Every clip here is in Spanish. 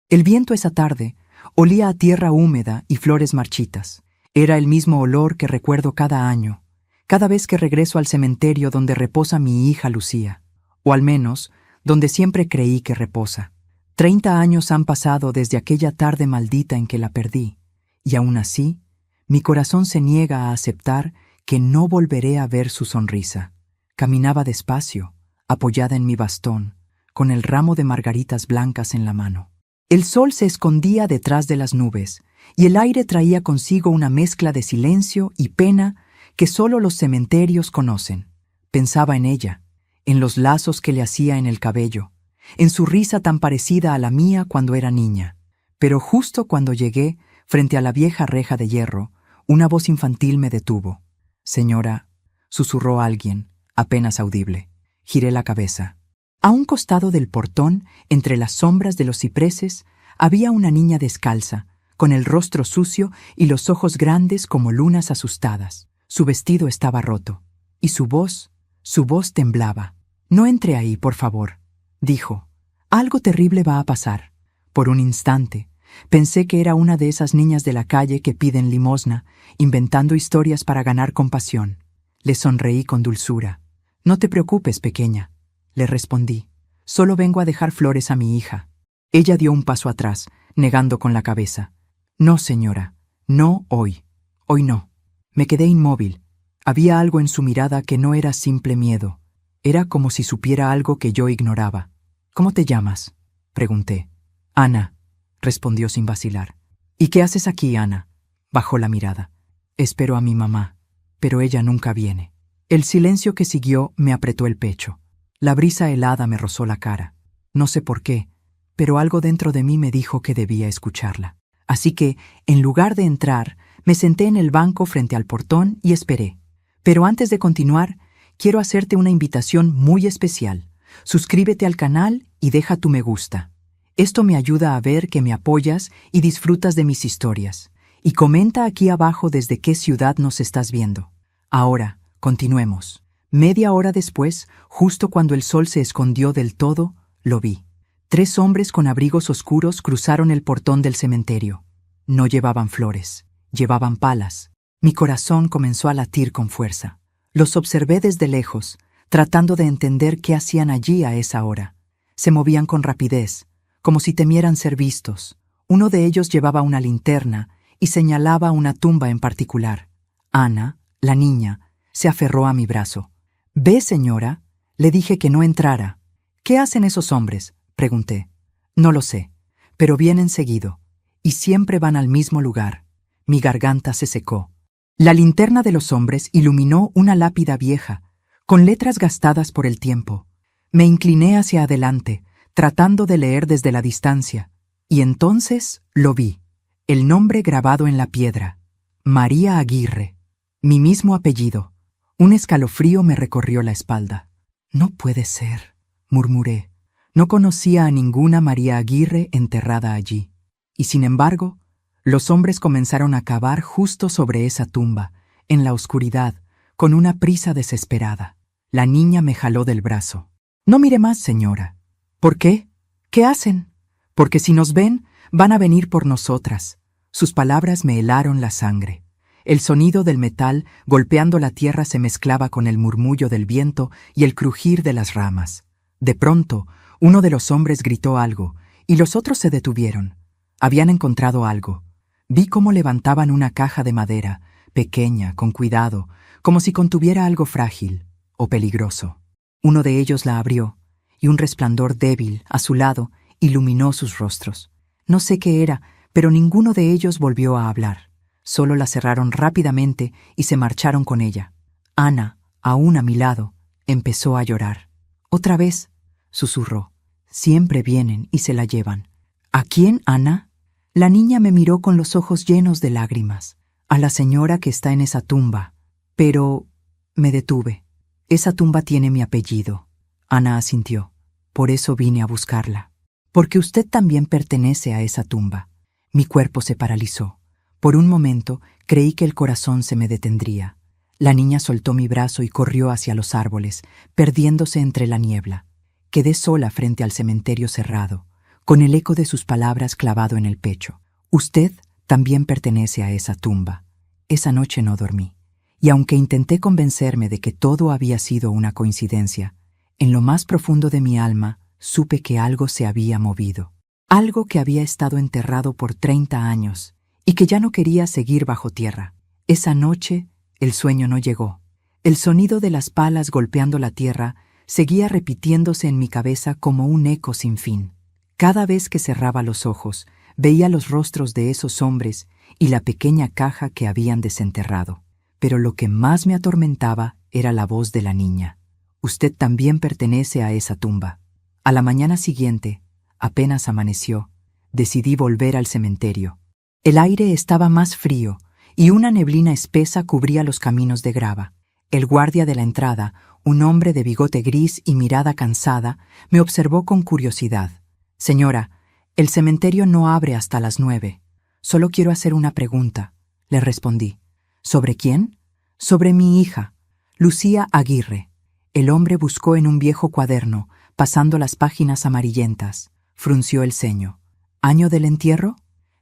El viento esa tarde olía a tierra húmeda y flores marchitas. Era el mismo olor que recuerdo cada año, cada vez que regreso al cementerio donde reposa mi hija Lucía, o al menos donde siempre creí que reposa. 30 años han pasado desde aquella tarde maldita en que la perdí, y aún así, mi corazón se niega a aceptar que no volveré a ver su sonrisa. Caminaba despacio, apoyada en mi bastón, con el ramo de margaritas blancas en la mano. El sol se escondía detrás de las nubes, y el aire traía consigo una mezcla de silencio y pena que solo los cementerios conocen. Pensaba en ella, en los lazos que le hacía en el cabello, en su risa tan parecida a la mía cuando era niña. Pero justo cuando llegué, frente a la vieja reja de hierro, una voz infantil me detuvo. «Señora», susurró alguien, apenas audible. Giré la cabeza. A un costado del portón, entre las sombras de los cipreses, había una niña descalza, con el rostro sucio y los ojos grandes como lunas asustadas. Su vestido estaba roto, y su voz temblaba. «No entre ahí, por favor», dijo. «Algo terrible va a pasar». Por un instante, pensé que era una de esas niñas de la calle que piden limosna, inventando historias para ganar compasión. Le sonreí con dulzura. «No te preocupes, pequeña», le respondí. «Solo vengo a dejar flores a mi hija». Ella dio un paso atrás, negando con la cabeza. «No, señora, no hoy. Hoy no». Me quedé inmóvil. Había algo en su mirada que no era simple miedo. Era como si supiera algo que yo ignoraba. «¿Cómo te llamas?», pregunté. «Ana», respondió sin vacilar. «¿Y qué haces aquí, Ana?». Bajó la mirada. «Espero a mi mamá, pero ella nunca viene». El silencio que siguió me apretó el pecho. La brisa helada me rozó la cara. No sé por qué, pero algo dentro de mí me dijo que debía escucharla. Así que, en lugar de entrar, me senté en el banco frente al portón y esperé. Pero antes de continuar, quiero hacerte una invitación muy especial. Suscríbete al canal y deja tu me gusta. Esto me ayuda a ver que me apoyas y disfrutas de mis historias. Y comenta aquí abajo desde qué ciudad nos estás viendo. Ahora, continuemos. Media hora después, justo cuando el sol se escondió del todo, lo vi. 3 hombres con abrigos oscuros cruzaron el portón del cementerio. No llevaban flores, llevaban palas. Mi corazón comenzó a latir con fuerza. Los observé desde lejos, tratando de entender qué hacían allí a esa hora. Se movían con rapidez, como si temieran ser vistos. Uno de ellos llevaba una linterna y señalaba una tumba en particular. Ana, la niña, se aferró a mi brazo. «Ve, señora», le dije que no entrara. «¿Qué hacen esos hombres?», pregunté. «No lo sé, pero vienen seguido, y siempre van al mismo lugar». Mi garganta se secó. La linterna de los hombres iluminó una lápida vieja, con letras gastadas por el tiempo. Me incliné hacia adelante, tratando de leer desde la distancia, y entonces lo vi. El nombre grabado en la piedra. María Aguirre. Mi mismo apellido. Un escalofrío me recorrió la espalda. «No puede ser», murmuré. No conocía a ninguna María Aguirre enterrada allí. Y sin embargo, los hombres comenzaron a cavar justo sobre esa tumba, en la oscuridad, con una prisa desesperada. La niña me jaló del brazo. «No mire más, señora». «¿Por qué? ¿Qué hacen?». «Porque si nos ven, van a venir por nosotras». Sus palabras me helaron la sangre. El sonido del metal golpeando la tierra se mezclaba con el murmullo del viento y el crujir de las ramas. De pronto, uno de los hombres gritó algo, y los otros se detuvieron. Habían encontrado algo. Vi cómo levantaban una caja de madera, pequeña, con cuidado, como si contuviera algo frágil o peligroso. Uno de ellos la abrió, y un resplandor débil, a su lado, iluminó sus rostros. No sé qué era, pero ninguno de ellos volvió a hablar. Solo la cerraron rápidamente y se marcharon con ella. Ana, aún a mi lado, empezó a llorar. «Otra vez», susurró. «Siempre vienen y se la llevan». «¿A quién, Ana?». La niña me miró con los ojos llenos de lágrimas. «A la señora que está en esa tumba». «Pero…». Me detuve. «Esa tumba tiene mi apellido». Ana asintió. «Por eso vine a buscarla. Porque usted también pertenece a esa tumba». Mi cuerpo se paralizó. Por un momento creí que el corazón se me detendría. La niña soltó mi brazo y corrió hacia los árboles, perdiéndose entre la niebla. Quedé sola frente al cementerio cerrado, con el eco de sus palabras clavado en el pecho. Usted también pertenece a esa tumba. Esa noche no dormí, y aunque intenté convencerme de que todo había sido una coincidencia, en lo más profundo de mi alma supe que algo se había movido. Algo que había estado enterrado por 30 años y que ya no quería seguir bajo tierra. Esa noche el sueño no llegó. El sonido de las palas golpeando la tierra seguía repitiéndose en mi cabeza como un eco sin fin. Cada vez que cerraba los ojos, veía los rostros de esos hombres y la pequeña caja que habían desenterrado. Pero lo que más me atormentaba era la voz de la niña. Usted también pertenece a esa tumba. A la mañana siguiente, apenas amaneció, decidí volver al cementerio. El aire estaba más frío y una neblina espesa cubría los caminos de grava. El guardia de la entrada, un hombre de bigote gris y mirada cansada, me observó con curiosidad. «Señora, el cementerio no abre hasta las 9. Solo quiero hacer una pregunta», le respondí. «¿Sobre quién?» «Sobre mi hija, Lucía Aguirre». El hombre buscó en un viejo cuaderno, pasando las páginas amarillentas. Frunció el ceño. «¿Año del entierro?»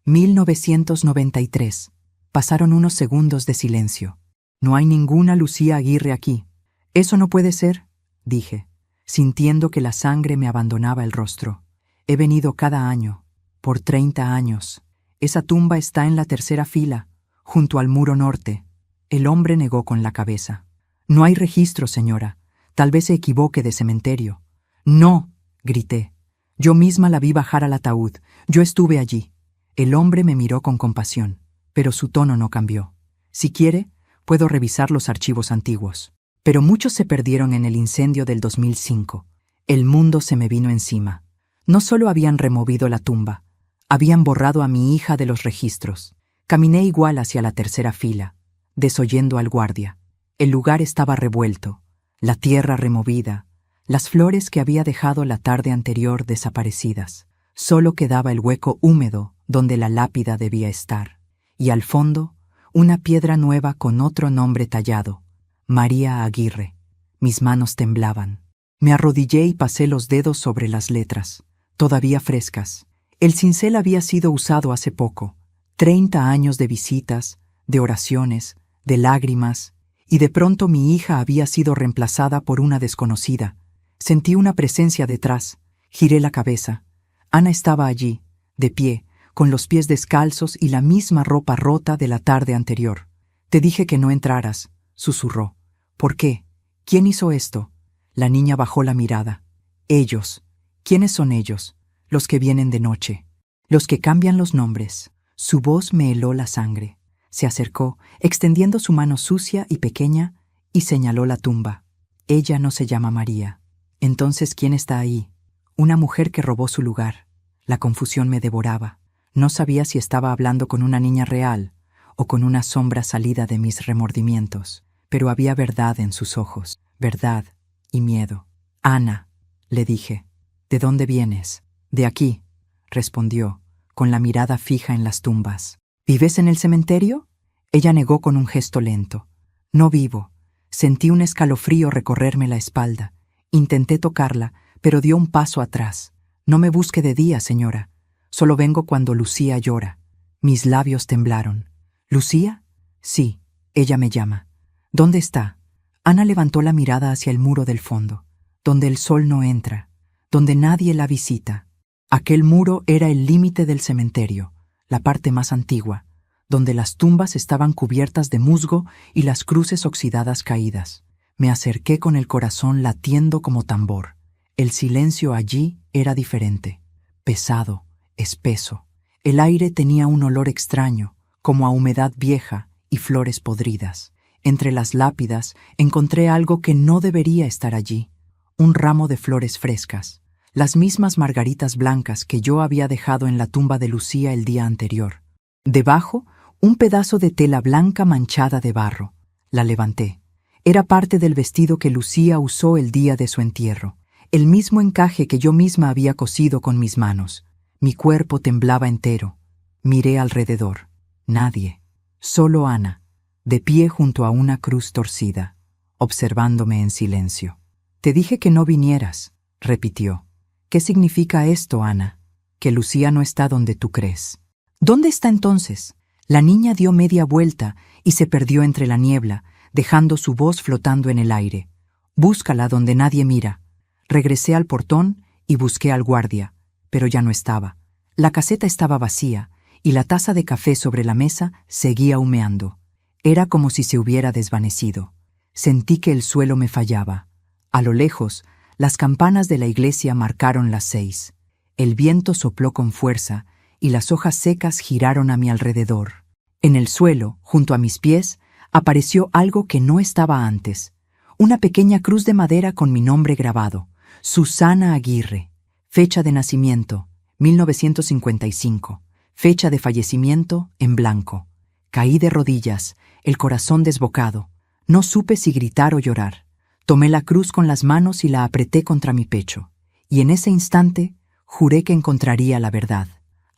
1993. Pasaron unos segundos de silencio. «No hay ninguna Lucía Aguirre aquí». «Eso no puede ser», dije, sintiendo que la sangre me abandonaba el rostro. «He venido cada año, por 30 años. Esa tumba está en la tercera fila, junto al muro norte». El hombre negó con la cabeza. «No hay registro, señora. Tal vez se equivoque de cementerio». «No», grité. «Yo misma la vi bajar al ataúd. Yo estuve allí». El hombre me miró con compasión, pero su tono no cambió. «Si quiere, puedo revisar los archivos antiguos». Pero muchos se perdieron en el incendio del 2005. El mundo se me vino encima. No solo habían removido la tumba, habían borrado a mi hija de los registros. Caminé igual hacia la tercera fila, desoyendo al guardia. El lugar estaba revuelto, la tierra removida, las flores que había dejado la tarde anterior desaparecidas. Solo quedaba el hueco húmedo donde la lápida debía estar. Y al fondo, una piedra nueva con otro nombre tallado. María Aguirre. Mis manos temblaban. Me arrodillé y pasé los dedos sobre las letras, todavía frescas. El cincel había sido usado hace poco. 30 años de visitas, de oraciones, de lágrimas, y de pronto mi hija había sido reemplazada por una desconocida. Sentí una presencia detrás. Giré la cabeza. Ana estaba allí, de pie, con los pies descalzos y la misma ropa rota de la tarde anterior. «Te dije que no entraras», susurró. «¿Por qué? ¿Quién hizo esto?» La niña bajó la mirada. «Ellos». «¿Quiénes son ellos?» «Los que vienen de noche. Los que cambian los nombres». Su voz me heló la sangre. Se acercó, extendiendo su mano sucia y pequeña, y señaló la tumba. «Ella no se llama María». «Entonces, ¿quién está ahí?» «Una mujer que robó su lugar». La confusión me devoraba. No sabía si estaba hablando con una niña real o con una sombra salida de mis remordimientos, pero había verdad en sus ojos, verdad y miedo. «Ana», le dije. «¿De dónde vienes?» «De aquí», respondió, con la mirada fija en las tumbas. «¿Vives en el cementerio?» Ella negó con un gesto lento. «No vivo». Sentí un escalofrío recorrerme la espalda. Intenté tocarla, pero dio un paso atrás. «No me busque de día, señora. Solo vengo cuando Lucía llora». Mis labios temblaron. «¿Lucía?» «Sí, ella me llama». «¿Dónde está?» Ana levantó la mirada hacia el muro del fondo, donde el sol no entra, donde nadie la visita. Aquel muro era el límite del cementerio, la parte más antigua, donde las tumbas estaban cubiertas de musgo y las cruces oxidadas caídas. Me acerqué con el corazón latiendo como tambor. El silencio allí era diferente, pesado, espeso. El aire tenía un olor extraño, como a humedad vieja y flores podridas. Entre las lápidas encontré algo que no debería estar allí, un ramo de flores frescas, las mismas margaritas blancas que yo había dejado en la tumba de Lucía el día anterior. Debajo, un pedazo de tela blanca manchada de barro. La levanté. Era parte del vestido que Lucía usó el día de su entierro, el mismo encaje que yo misma había cosido con mis manos. Mi cuerpo temblaba entero. Miré alrededor. Nadie. Solo Ana, de pie junto a una cruz torcida, observándome en silencio. «Te dije que no vinieras», repitió. «¿Qué significa esto, Ana?» que Lucía no está donde tú crees. ¿Dónde está entonces? La niña dio media vuelta y se perdió entre la niebla, dejando su voz flotando en el aire. Búscala donde nadie mira. Regresé al portón y busqué al guardia, pero ya no estaba. La caseta estaba vacía y la taza de café sobre la mesa seguía humeando. Era como si se hubiera desvanecido. Sentí que el suelo me fallaba. A lo lejos, las campanas de la iglesia marcaron las 6. El viento sopló con fuerza y las hojas secas giraron a mi alrededor. En el suelo, junto a mis pies, apareció algo que no estaba antes. Una pequeña cruz de madera con mi nombre grabado, Susana Aguirre. Fecha de nacimiento, 1955. Fecha de fallecimiento, en blanco. Caí de rodillas, el corazón desbocado. No supe si gritar o llorar. Tomé la cruz con las manos y la apreté contra mi pecho. Y en ese instante, juré que encontraría la verdad,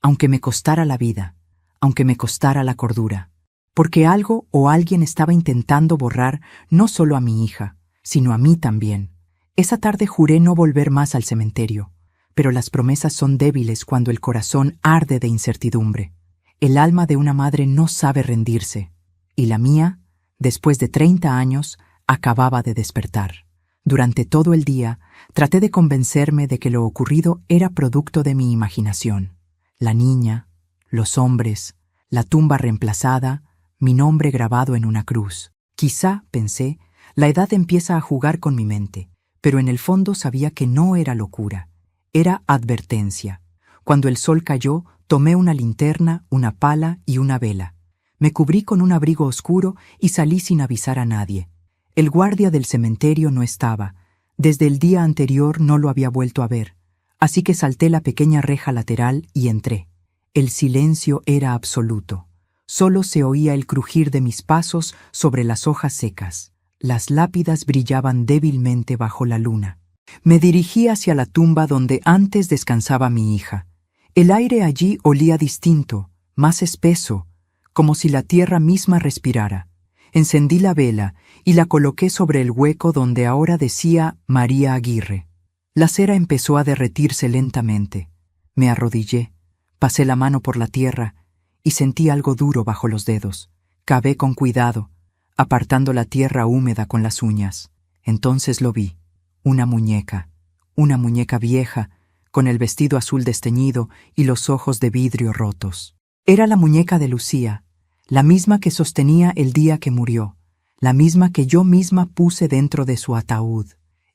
aunque me costara la vida, aunque me costara la cordura. Porque algo o alguien estaba intentando borrar no solo a mi hija, sino a mí también. Esa tarde juré no volver más al cementerio, pero las promesas son débiles cuando el corazón arde de incertidumbre. El alma de una madre no sabe rendirse, y la mía, después de 30 años, acababa de despertar. Durante todo el día, traté de convencerme de que lo ocurrido era producto de mi imaginación. La niña, los hombres, la tumba reemplazada, mi nombre grabado en una cruz. Quizá, pensé, la edad empieza a jugar con mi mente, pero en el fondo sabía que no era locura, era advertencia. Cuando el sol cayó, tomé una linterna, una pala y una vela. Me cubrí con un abrigo oscuro y salí sin avisar a nadie. El guardia del cementerio no estaba. Desde el día anterior no lo había vuelto a ver, así que salté la pequeña reja lateral y entré. El silencio era absoluto. Solo se oía el crujir de mis pasos sobre las hojas secas. Las lápidas brillaban débilmente bajo la luna. Me dirigí hacia la tumba donde antes descansaba mi hija. El aire allí olía distinto, más espeso, como si la tierra misma respirara. Encendí la vela y la coloqué sobre el hueco donde ahora decía María Aguirre. La cera empezó a derretirse lentamente. Me arrodillé, pasé la mano por la tierra y sentí algo duro bajo los dedos. Cavé con cuidado, apartando la tierra húmeda con las uñas. Entonces lo vi. Una muñeca vieja, con el vestido azul desteñido y los ojos de vidrio rotos. Era la muñeca de Lucía, la misma que sostenía el día que murió, la misma que yo misma puse dentro de su ataúd.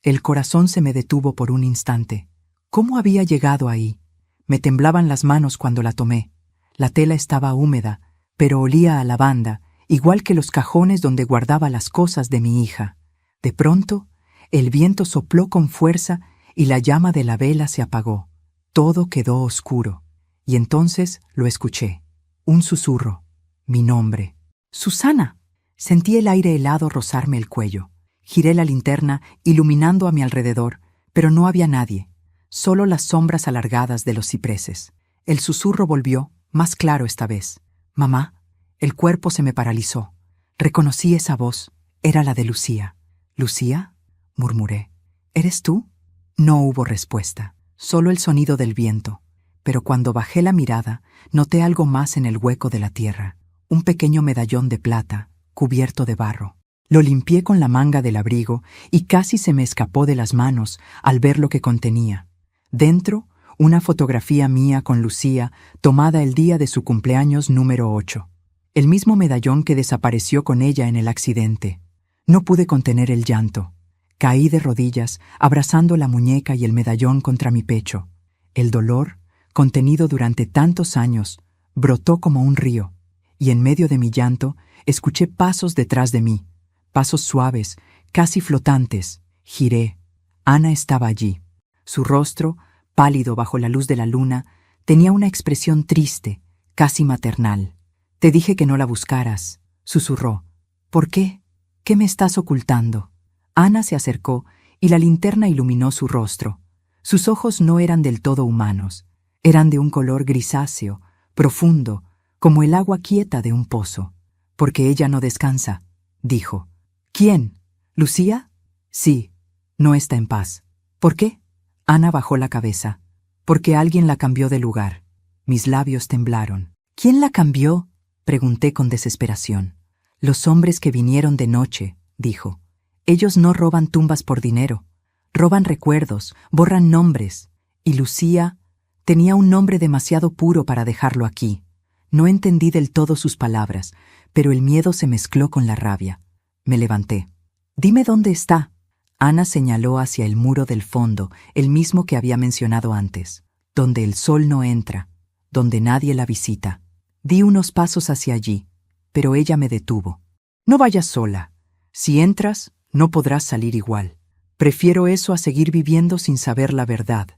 El corazón se me detuvo por un instante. ¿Cómo había llegado ahí? Me temblaban las manos cuando la tomé. La tela estaba húmeda, pero olía a lavanda, igual que los cajones donde guardaba las cosas de mi hija. De pronto, el viento sopló con fuerza y la llama de la vela se apagó. Todo quedó oscuro. Y entonces lo escuché. Un susurro. Mi nombre. ¡Susana! Sentí el aire helado rozarme el cuello. Giré la linterna, iluminando a mi alrededor, pero no había nadie. Solo las sombras alargadas de los cipreses. El susurro volvió, más claro esta vez. «Mamá». El cuerpo se me paralizó. Reconocí esa voz. Era la de Lucía. «¿Lucía?», murmuré. «¿Eres tú?». No hubo respuesta, solo el sonido del viento. Pero cuando bajé la mirada, noté algo más en el hueco de la tierra. Un pequeño medallón de plata, cubierto de barro. Lo limpié con la manga del abrigo y casi se me escapó de las manos al ver lo que contenía. Dentro, una fotografía mía con Lucía tomada el día de su cumpleaños número 8. El mismo medallón que desapareció con ella en el accidente. No pude contener el llanto. Caí de rodillas, abrazando la muñeca y el medallón contra mi pecho. El dolor, contenido durante tantos años, brotó como un río, y en medio de mi llanto escuché pasos detrás de mí, pasos suaves, casi flotantes. Giré. Ana estaba allí. Su rostro, pálido bajo la luz de la luna, tenía una expresión triste, casi maternal. «Te dije que no la buscaras», susurró. «¿Por qué? ¿Qué me estás ocultando?». Ana se acercó y la linterna iluminó su rostro. Sus ojos no eran del todo humanos. Eran de un color grisáceo, profundo, como el agua quieta de un pozo. «Porque ella no descansa», dijo. «¿Quién? ¿Lucía?» «Sí, no está en paz». «¿Por qué?» Ana bajó la cabeza. Porque alguien la cambió de lugar. Mis labios temblaron. ¿Quién la cambió?, pregunté con desesperación. Los hombres que vinieron de noche, dijo. Ellos no roban tumbas por dinero. Roban recuerdos, borran nombres. Y Lucía tenía un nombre demasiado puro para dejarlo aquí. No entendí del todo sus palabras, pero el miedo se mezcló con la rabia. Me levanté. «Dime dónde está». Ana señaló hacia el muro del fondo, el mismo que había mencionado antes. Donde el sol no entra, donde nadie la visita. Di unos pasos hacia allí, pero ella me detuvo. «No vayas sola. Si entras, no podrás salir igual. Prefiero eso a seguir viviendo sin saber la verdad».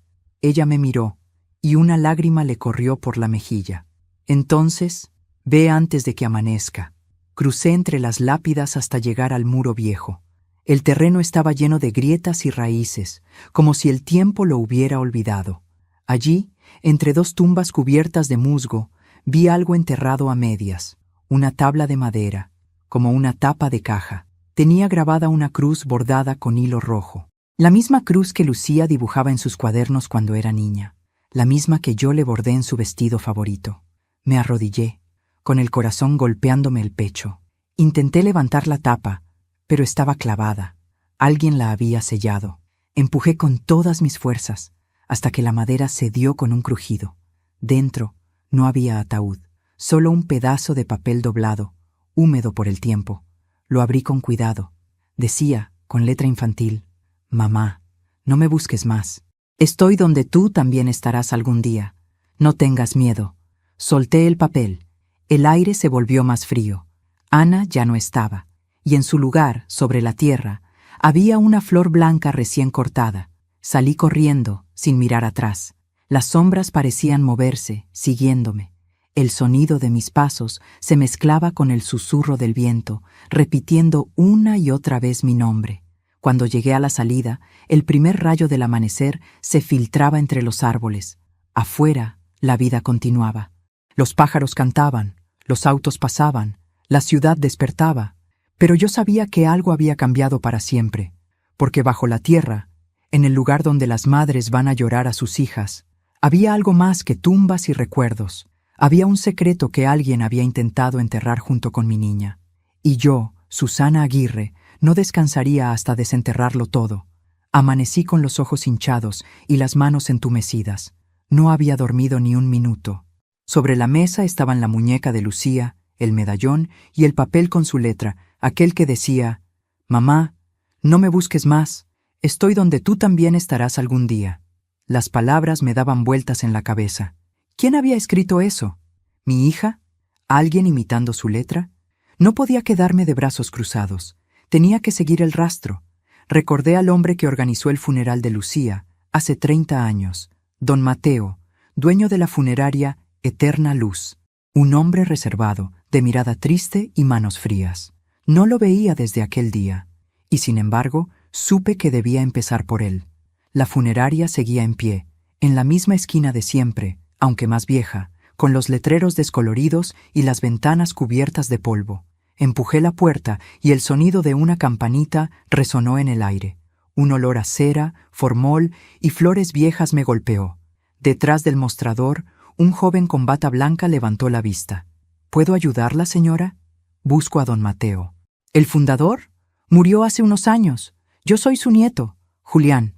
Ella me miró, y una lágrima le corrió por la mejilla. «Entonces, ve antes de que amanezca». Crucé entre las lápidas hasta llegar al muro viejo. El terreno estaba lleno de grietas y raíces, como si el tiempo lo hubiera olvidado. Allí, entre dos tumbas cubiertas de musgo, vi algo enterrado a medias, una tabla de madera, como una tapa de caja. Tenía grabada una cruz bordada con hilo rojo. La misma cruz que Lucía dibujaba en sus cuadernos cuando era niña, la misma que yo le bordé en su vestido favorito. Me arrodillé, con el corazón golpeándome el pecho. Intenté levantar la tapa, pero estaba clavada. Alguien la había sellado. Empujé con todas mis fuerzas, hasta que la madera cedió con un crujido. Dentro no había ataúd, solo un pedazo de papel doblado, húmedo por el tiempo. Lo abrí con cuidado. Decía, con letra infantil: «Mamá, no me busques más. Estoy donde tú también estarás algún día. No tengas miedo». Solté el papel. El aire se volvió más frío. Ana ya no estaba, y en su lugar, sobre la tierra, había una flor blanca recién cortada. Salí corriendo, sin mirar atrás. Las sombras parecían moverse, siguiéndome. El sonido de mis pasos se mezclaba con el susurro del viento, repitiendo una y otra vez mi nombre. Cuando llegué a la salida, el primer rayo del amanecer se filtraba entre los árboles. Afuera, la vida continuaba. Los pájaros cantaban, los autos pasaban, la ciudad despertaba. Pero yo sabía que algo había cambiado para siempre, porque bajo la tierra, en el lugar donde las madres van a llorar a sus hijas, había algo más que tumbas y recuerdos. Había un secreto que alguien había intentado enterrar junto con mi niña. Y yo, Susana Aguirre, no descansaría hasta desenterrarlo todo. Amanecí con los ojos hinchados y las manos entumecidas. No había dormido ni un minuto. Sobre la mesa estaban la muñeca de Lucía, el medallón y el papel con su letra, aquel que decía: «Mamá, no me busques más. Estoy donde tú también estarás algún día». Las palabras me daban vueltas en la cabeza. ¿Quién había escrito eso? ¿Mi hija? ¿Alguien imitando su letra? No podía quedarme de brazos cruzados. Tenía que seguir el rastro. Recordé al hombre que organizó el funeral de Lucía hace 30 años, don Mateo, dueño de la funeraria Eterna Luz. Un hombre reservado, de mirada triste y manos frías. No lo veía desde aquel día, y sin embargo, supe que debía empezar por él. La funeraria seguía en pie, en la misma esquina de siempre, aunque más vieja, con los letreros descoloridos y las ventanas cubiertas de polvo. Empujé la puerta y el sonido de una campanita resonó en el aire. Un olor a cera, formol y flores viejas me golpeó. Detrás del mostrador, un joven con bata blanca levantó la vista. «¿Puedo ayudarla, señora?» «Busco a don Mateo». «¿El fundador? Murió hace unos años. Yo soy su nieto, Julián».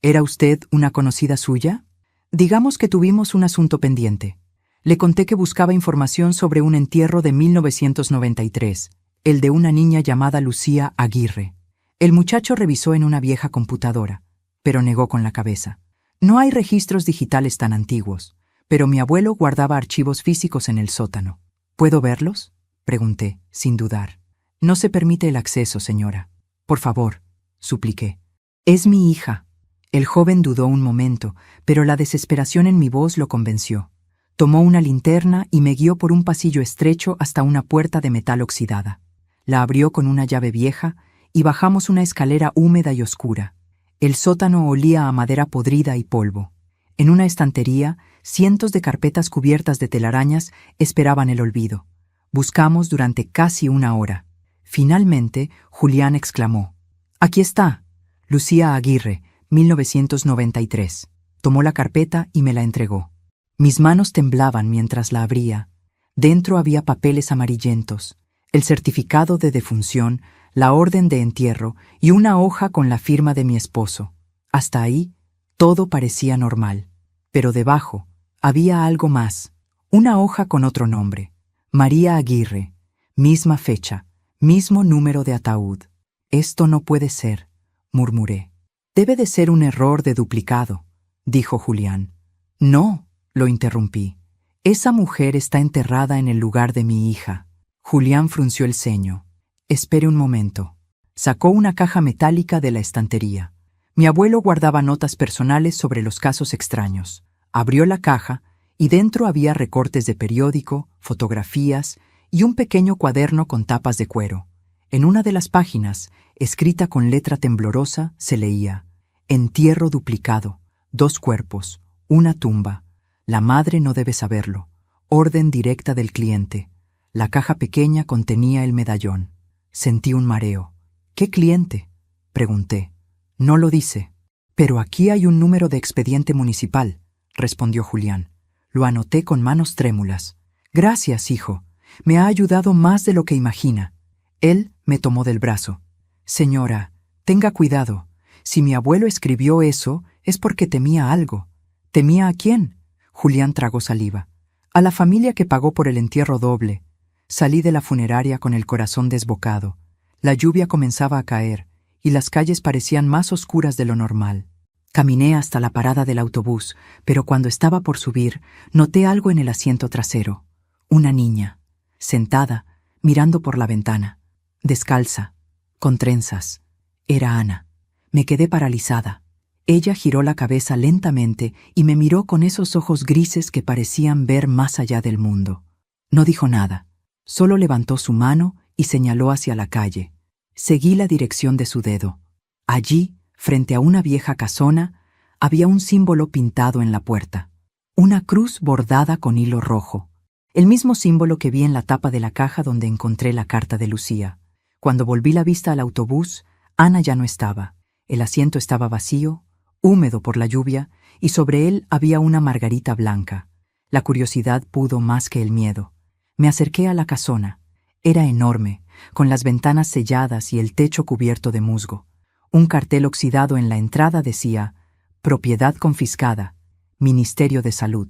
«¿Era usted una conocida suya?» «Digamos que tuvimos un asunto pendiente. Le conté que buscaba información sobre un entierro de 1993, el de una niña llamada Lucía Aguirre. El muchacho revisó en una vieja computadora, pero negó con la cabeza. No hay registros digitales tan antiguos, pero mi abuelo guardaba archivos físicos en el sótano. «¿Puedo verlos?», pregunté, sin dudar. «No se permite el acceso, señora. Por favor», supliqué. «Es mi hija». El joven dudó un momento, pero la desesperación en mi voz lo convenció. Tomó una linterna y me guió por un pasillo estrecho hasta una puerta de metal oxidada. La abrió con una llave vieja y bajamos una escalera húmeda y oscura. El sótano olía a madera podrida y polvo. En una estantería, cientos de carpetas cubiertas de telarañas esperaban el olvido. Buscamos durante casi una hora. Finalmente, Julián exclamó: «Aquí está, Lucía Aguirre, 1993. Tomó la carpeta y me la entregó. Mis manos temblaban mientras la abría. Dentro había papeles amarillentos, el certificado de defunción, la orden de entierro y una hoja con la firma de mi esposo. Hasta ahí, todo parecía normal. Pero debajo había algo más. Una hoja con otro nombre. María Aguirre. Misma fecha. Mismo número de ataúd. Esto no puede ser, murmuré. Debe de ser un error de duplicado, dijo Julián. No, lo interrumpí. Esa mujer está enterrada en el lugar de mi hija. Julián frunció el ceño. Espere un momento. Sacó una caja metálica de la estantería. Mi abuelo guardaba notas personales sobre los casos extraños. Abrió la caja y dentro había recortes de periódico, fotografías y un pequeño cuaderno con tapas de cuero. En una de las páginas, escrita con letra temblorosa, se leía: Entierro duplicado, 2 cuerpos, una tumba. La madre no debe saberlo. Orden directa del cliente. La caja pequeña contenía el medallón. Sentí un mareo. ¿Qué cliente?, pregunté. No lo dice. Pero aquí hay un número de expediente municipal, respondió Julián. Lo anoté con manos trémulas. Gracias, hijo. Me ha ayudado más de lo que imagina. Él me tomó del brazo. Señora, tenga cuidado. Si mi abuelo escribió eso, es porque temía algo. ¿Temía a quién? Julián tragó saliva. A la familia que pagó por el entierro doble. Salí de la funeraria con el corazón desbocado. La lluvia comenzaba a caer, y las calles parecían más oscuras de lo normal. Caminé hasta la parada del autobús, pero cuando estaba por subir, noté algo en el asiento trasero. Una niña, sentada, mirando por la ventana, descalza, con trenzas. Era Ana. Me quedé paralizada. Ella giró la cabeza lentamente y me miró con esos ojos grises que parecían ver más allá del mundo. No dijo nada, solo levantó su mano y señaló hacia la calle. Seguí la dirección de su dedo. Allí, frente a una vieja casona, había un símbolo pintado en la puerta. Una cruz bordada con hilo rojo. El mismo símbolo que vi en la tapa de la caja donde encontré la carta de Lucía. Cuando volví la vista al autobús, Ana ya no estaba. El asiento estaba vacío, húmedo por la lluvia, y sobre él había una margarita blanca. La curiosidad pudo más que el miedo. Me acerqué a la casona. Era enorme, con las ventanas selladas y el techo cubierto de musgo. Un cartel oxidado en la entrada decía: Propiedad confiscada, Ministerio de Salud.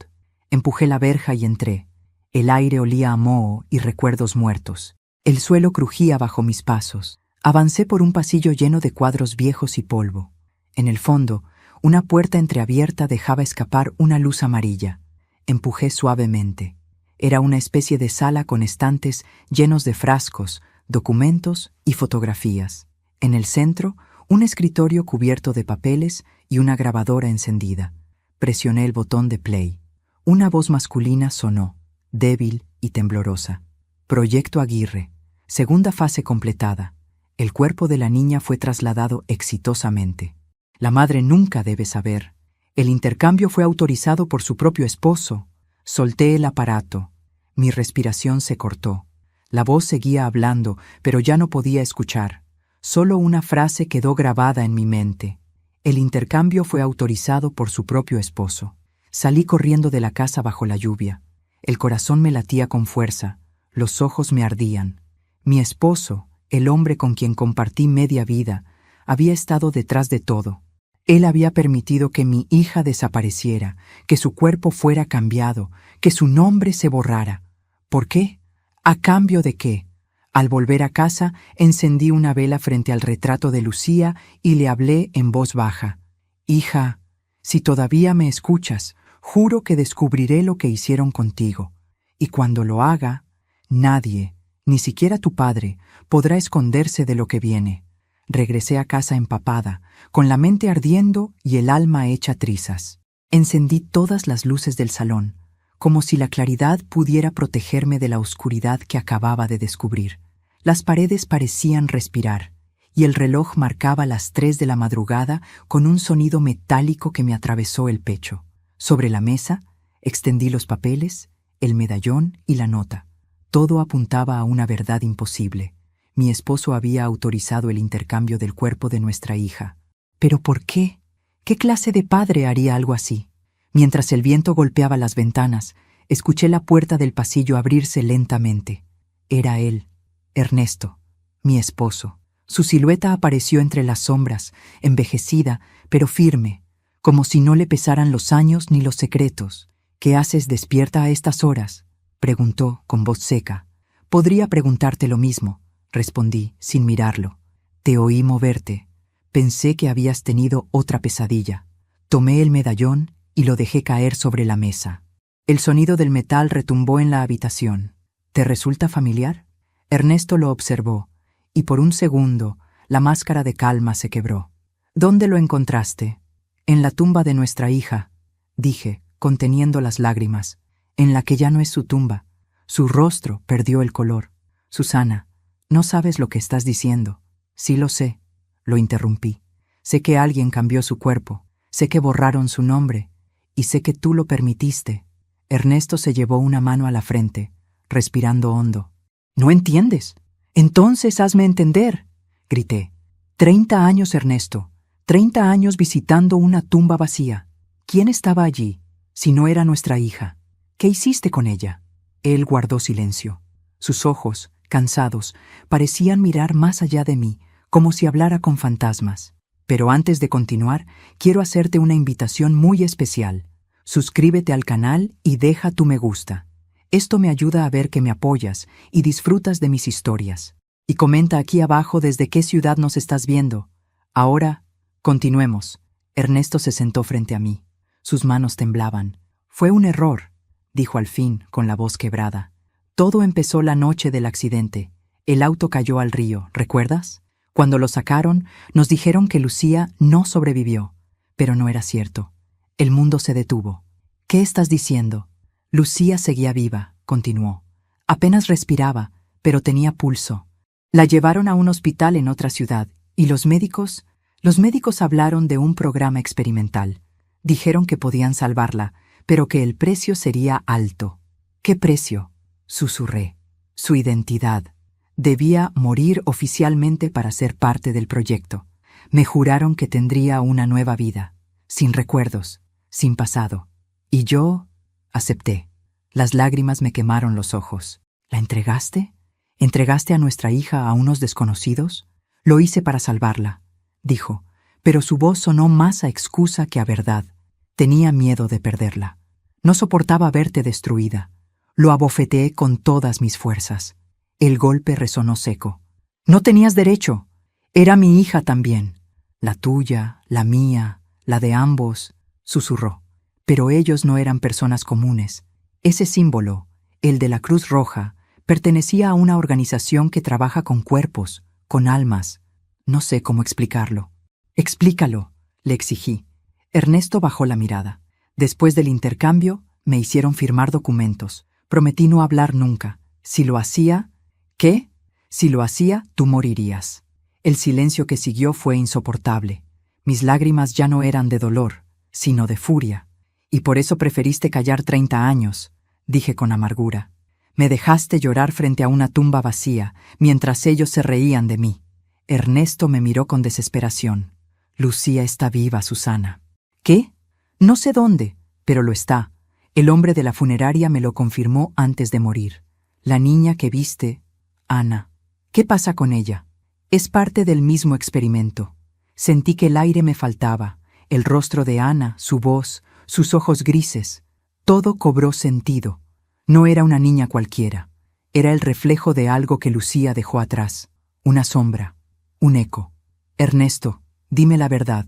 Empujé la verja y entré. El aire olía a moho y recuerdos muertos. El suelo crujía bajo mis pasos. Avancé por un pasillo lleno de cuadros viejos y polvo. En el fondo, una puerta entreabierta dejaba escapar una luz amarilla. Empujé suavemente. Era una especie de sala con estantes llenos de frascos, documentos y fotografías. En el centro, un escritorio cubierto de papeles y una grabadora encendida. Presioné el botón de play. Una voz masculina sonó, débil y temblorosa. Proyecto Aguirre. Segunda fase completada. El cuerpo de la niña fue trasladado exitosamente. La madre nunca debe saber. El intercambio fue autorizado por su propio esposo. Solté el aparato. Mi respiración se cortó. La voz seguía hablando, pero ya no podía escuchar. Solo una frase quedó grabada en mi mente. El intercambio fue autorizado por su propio esposo. Salí corriendo de la casa bajo la lluvia. El corazón me latía con fuerza. Los ojos me ardían. Mi esposo, el hombre con quien compartí media vida, había estado detrás de todo. Él había permitido que mi hija desapareciera, que su cuerpo fuera cambiado, que su nombre se borrara. ¿Por qué? ¿A cambio de qué? Al volver a casa, encendí una vela frente al retrato de Lucía y le hablé en voz baja. Hija, si todavía me escuchas, juro que descubriré lo que hicieron contigo. Y cuando lo haga, nadie, ni siquiera tu padre, podrá esconderse de lo que viene. Regresé a casa empapada, con la mente ardiendo y el alma hecha trizas. Encendí todas las luces del salón, como si la claridad pudiera protegerme de la oscuridad que acababa de descubrir. Las paredes parecían respirar, y el reloj marcaba las 3 de la madrugada con un sonido metálico que me atravesó el pecho. Sobre la mesa, extendí los papeles, el medallón y la nota. Todo apuntaba a una verdad imposible. Mi esposo había autorizado el intercambio del cuerpo de nuestra hija. ¿Pero por qué? ¿Qué clase de padre haría algo así? Mientras el viento golpeaba las ventanas, escuché la puerta del pasillo abrirse lentamente. Era él, Ernesto, mi esposo. Su silueta apareció entre las sombras, envejecida, pero firme, como si no le pesaran los años ni los secretos. «¿Qué haces despierta a estas horas?», preguntó con voz seca. «Podría preguntarte lo mismo», respondí, sin mirarlo. «Te oí moverte. Pensé que habías tenido otra pesadilla». Tomé el medallón y lo dejé caer sobre la mesa. El sonido del metal retumbó en la habitación. «¿Te resulta familiar?». Ernesto lo observó, y por un segundo la máscara de calma se quebró. «¿Dónde lo encontraste?». «En la tumba de nuestra hija», dije, conteniendo las lágrimas, «en la que ya no es su tumba». Su rostro perdió el color. «Susana, no sabes lo que estás diciendo». «Sí lo sé», lo interrumpí. «Sé que alguien cambió su cuerpo, sé que borraron su nombre, y sé que tú lo permitiste». Ernesto se llevó una mano a la frente, respirando hondo. «¿No entiendes? Entonces hazme entender», grité. 30 años, Ernesto. 30 años visitando una tumba vacía. ¿Quién estaba allí, si no era nuestra hija? ¿Qué hiciste con ella? Él guardó silencio. Sus ojos, cansados, parecían mirar más allá de mí, como si hablara con fantasmas. Pero antes de continuar, quiero hacerte una invitación muy especial. Suscríbete al canal y deja tu me gusta. Esto me ayuda a ver que me apoyas y disfrutas de mis historias. Y comenta aquí abajo desde qué ciudad nos estás viendo. Ahora, continuemos. Ernesto se sentó frente a mí. Sus manos temblaban. «Fue un error», dijo al fin, con la voz quebrada. «Todo empezó la noche del accidente. El auto cayó al río, ¿recuerdas? Cuando lo sacaron, nos dijeron que Lucía no sobrevivió. Pero no era cierto. El mundo se detuvo». «¿Qué estás diciendo?». «Lucía seguía viva», continuó. «Apenas respiraba, pero tenía pulso. La llevaron a un hospital en otra ciudad, y los médicos hablaron de un programa experimental. Dijeron que podían salvarla, pero que el precio sería alto». «¿Qué precio?», susurré. «Su identidad. Debía morir oficialmente para ser parte del proyecto. Me juraron que tendría una nueva vida, sin recuerdos, sin pasado. Y yo acepté». Las lágrimas me quemaron los ojos. «¿La entregaste? ¿Entregaste a nuestra hija a unos desconocidos?». «Lo hice para salvarla», dijo, pero su voz sonó más a excusa que a verdad. Tenía miedo de perderla. No soportaba verte destruida. Lo abofeteé con todas mis fuerzas. El golpe resonó seco. «No tenías derecho. Era mi hija también. La tuya, la mía, la de ambos», susurró. «Pero ellos no eran personas comunes. Ese símbolo, el de la Cruz Roja, pertenecía a una organización que trabaja con cuerpos, con almas. No sé cómo explicarlo». «Explícalo», le exigí. Ernesto bajó la mirada. «Después del intercambio, me hicieron firmar documentos. Prometí no hablar nunca. Si lo hacía...». «¿Qué?». «Si lo hacía, tú morirías». El silencio que siguió fue insoportable. Mis lágrimas ya no eran de dolor, sino de furia. «Y por eso preferiste callar 30 años», dije con amargura. «Me dejaste llorar frente a una tumba vacía, mientras ellos se reían de mí». Ernesto me miró con desesperación. «Lucía está viva, Susana». «¿Qué?». «No sé dónde, pero lo está. El hombre de la funeraria me lo confirmó antes de morir. La niña que viste, Ana. ¿Qué pasa con ella?». «Es parte del mismo experimento». Sentí que el aire me faltaba, el rostro de Ana, su voz, sus ojos grises. Todo cobró sentido. No era una niña cualquiera. Era el reflejo de algo que Lucía dejó atrás. Una sombra, un eco. «Ernesto, dime la verdad.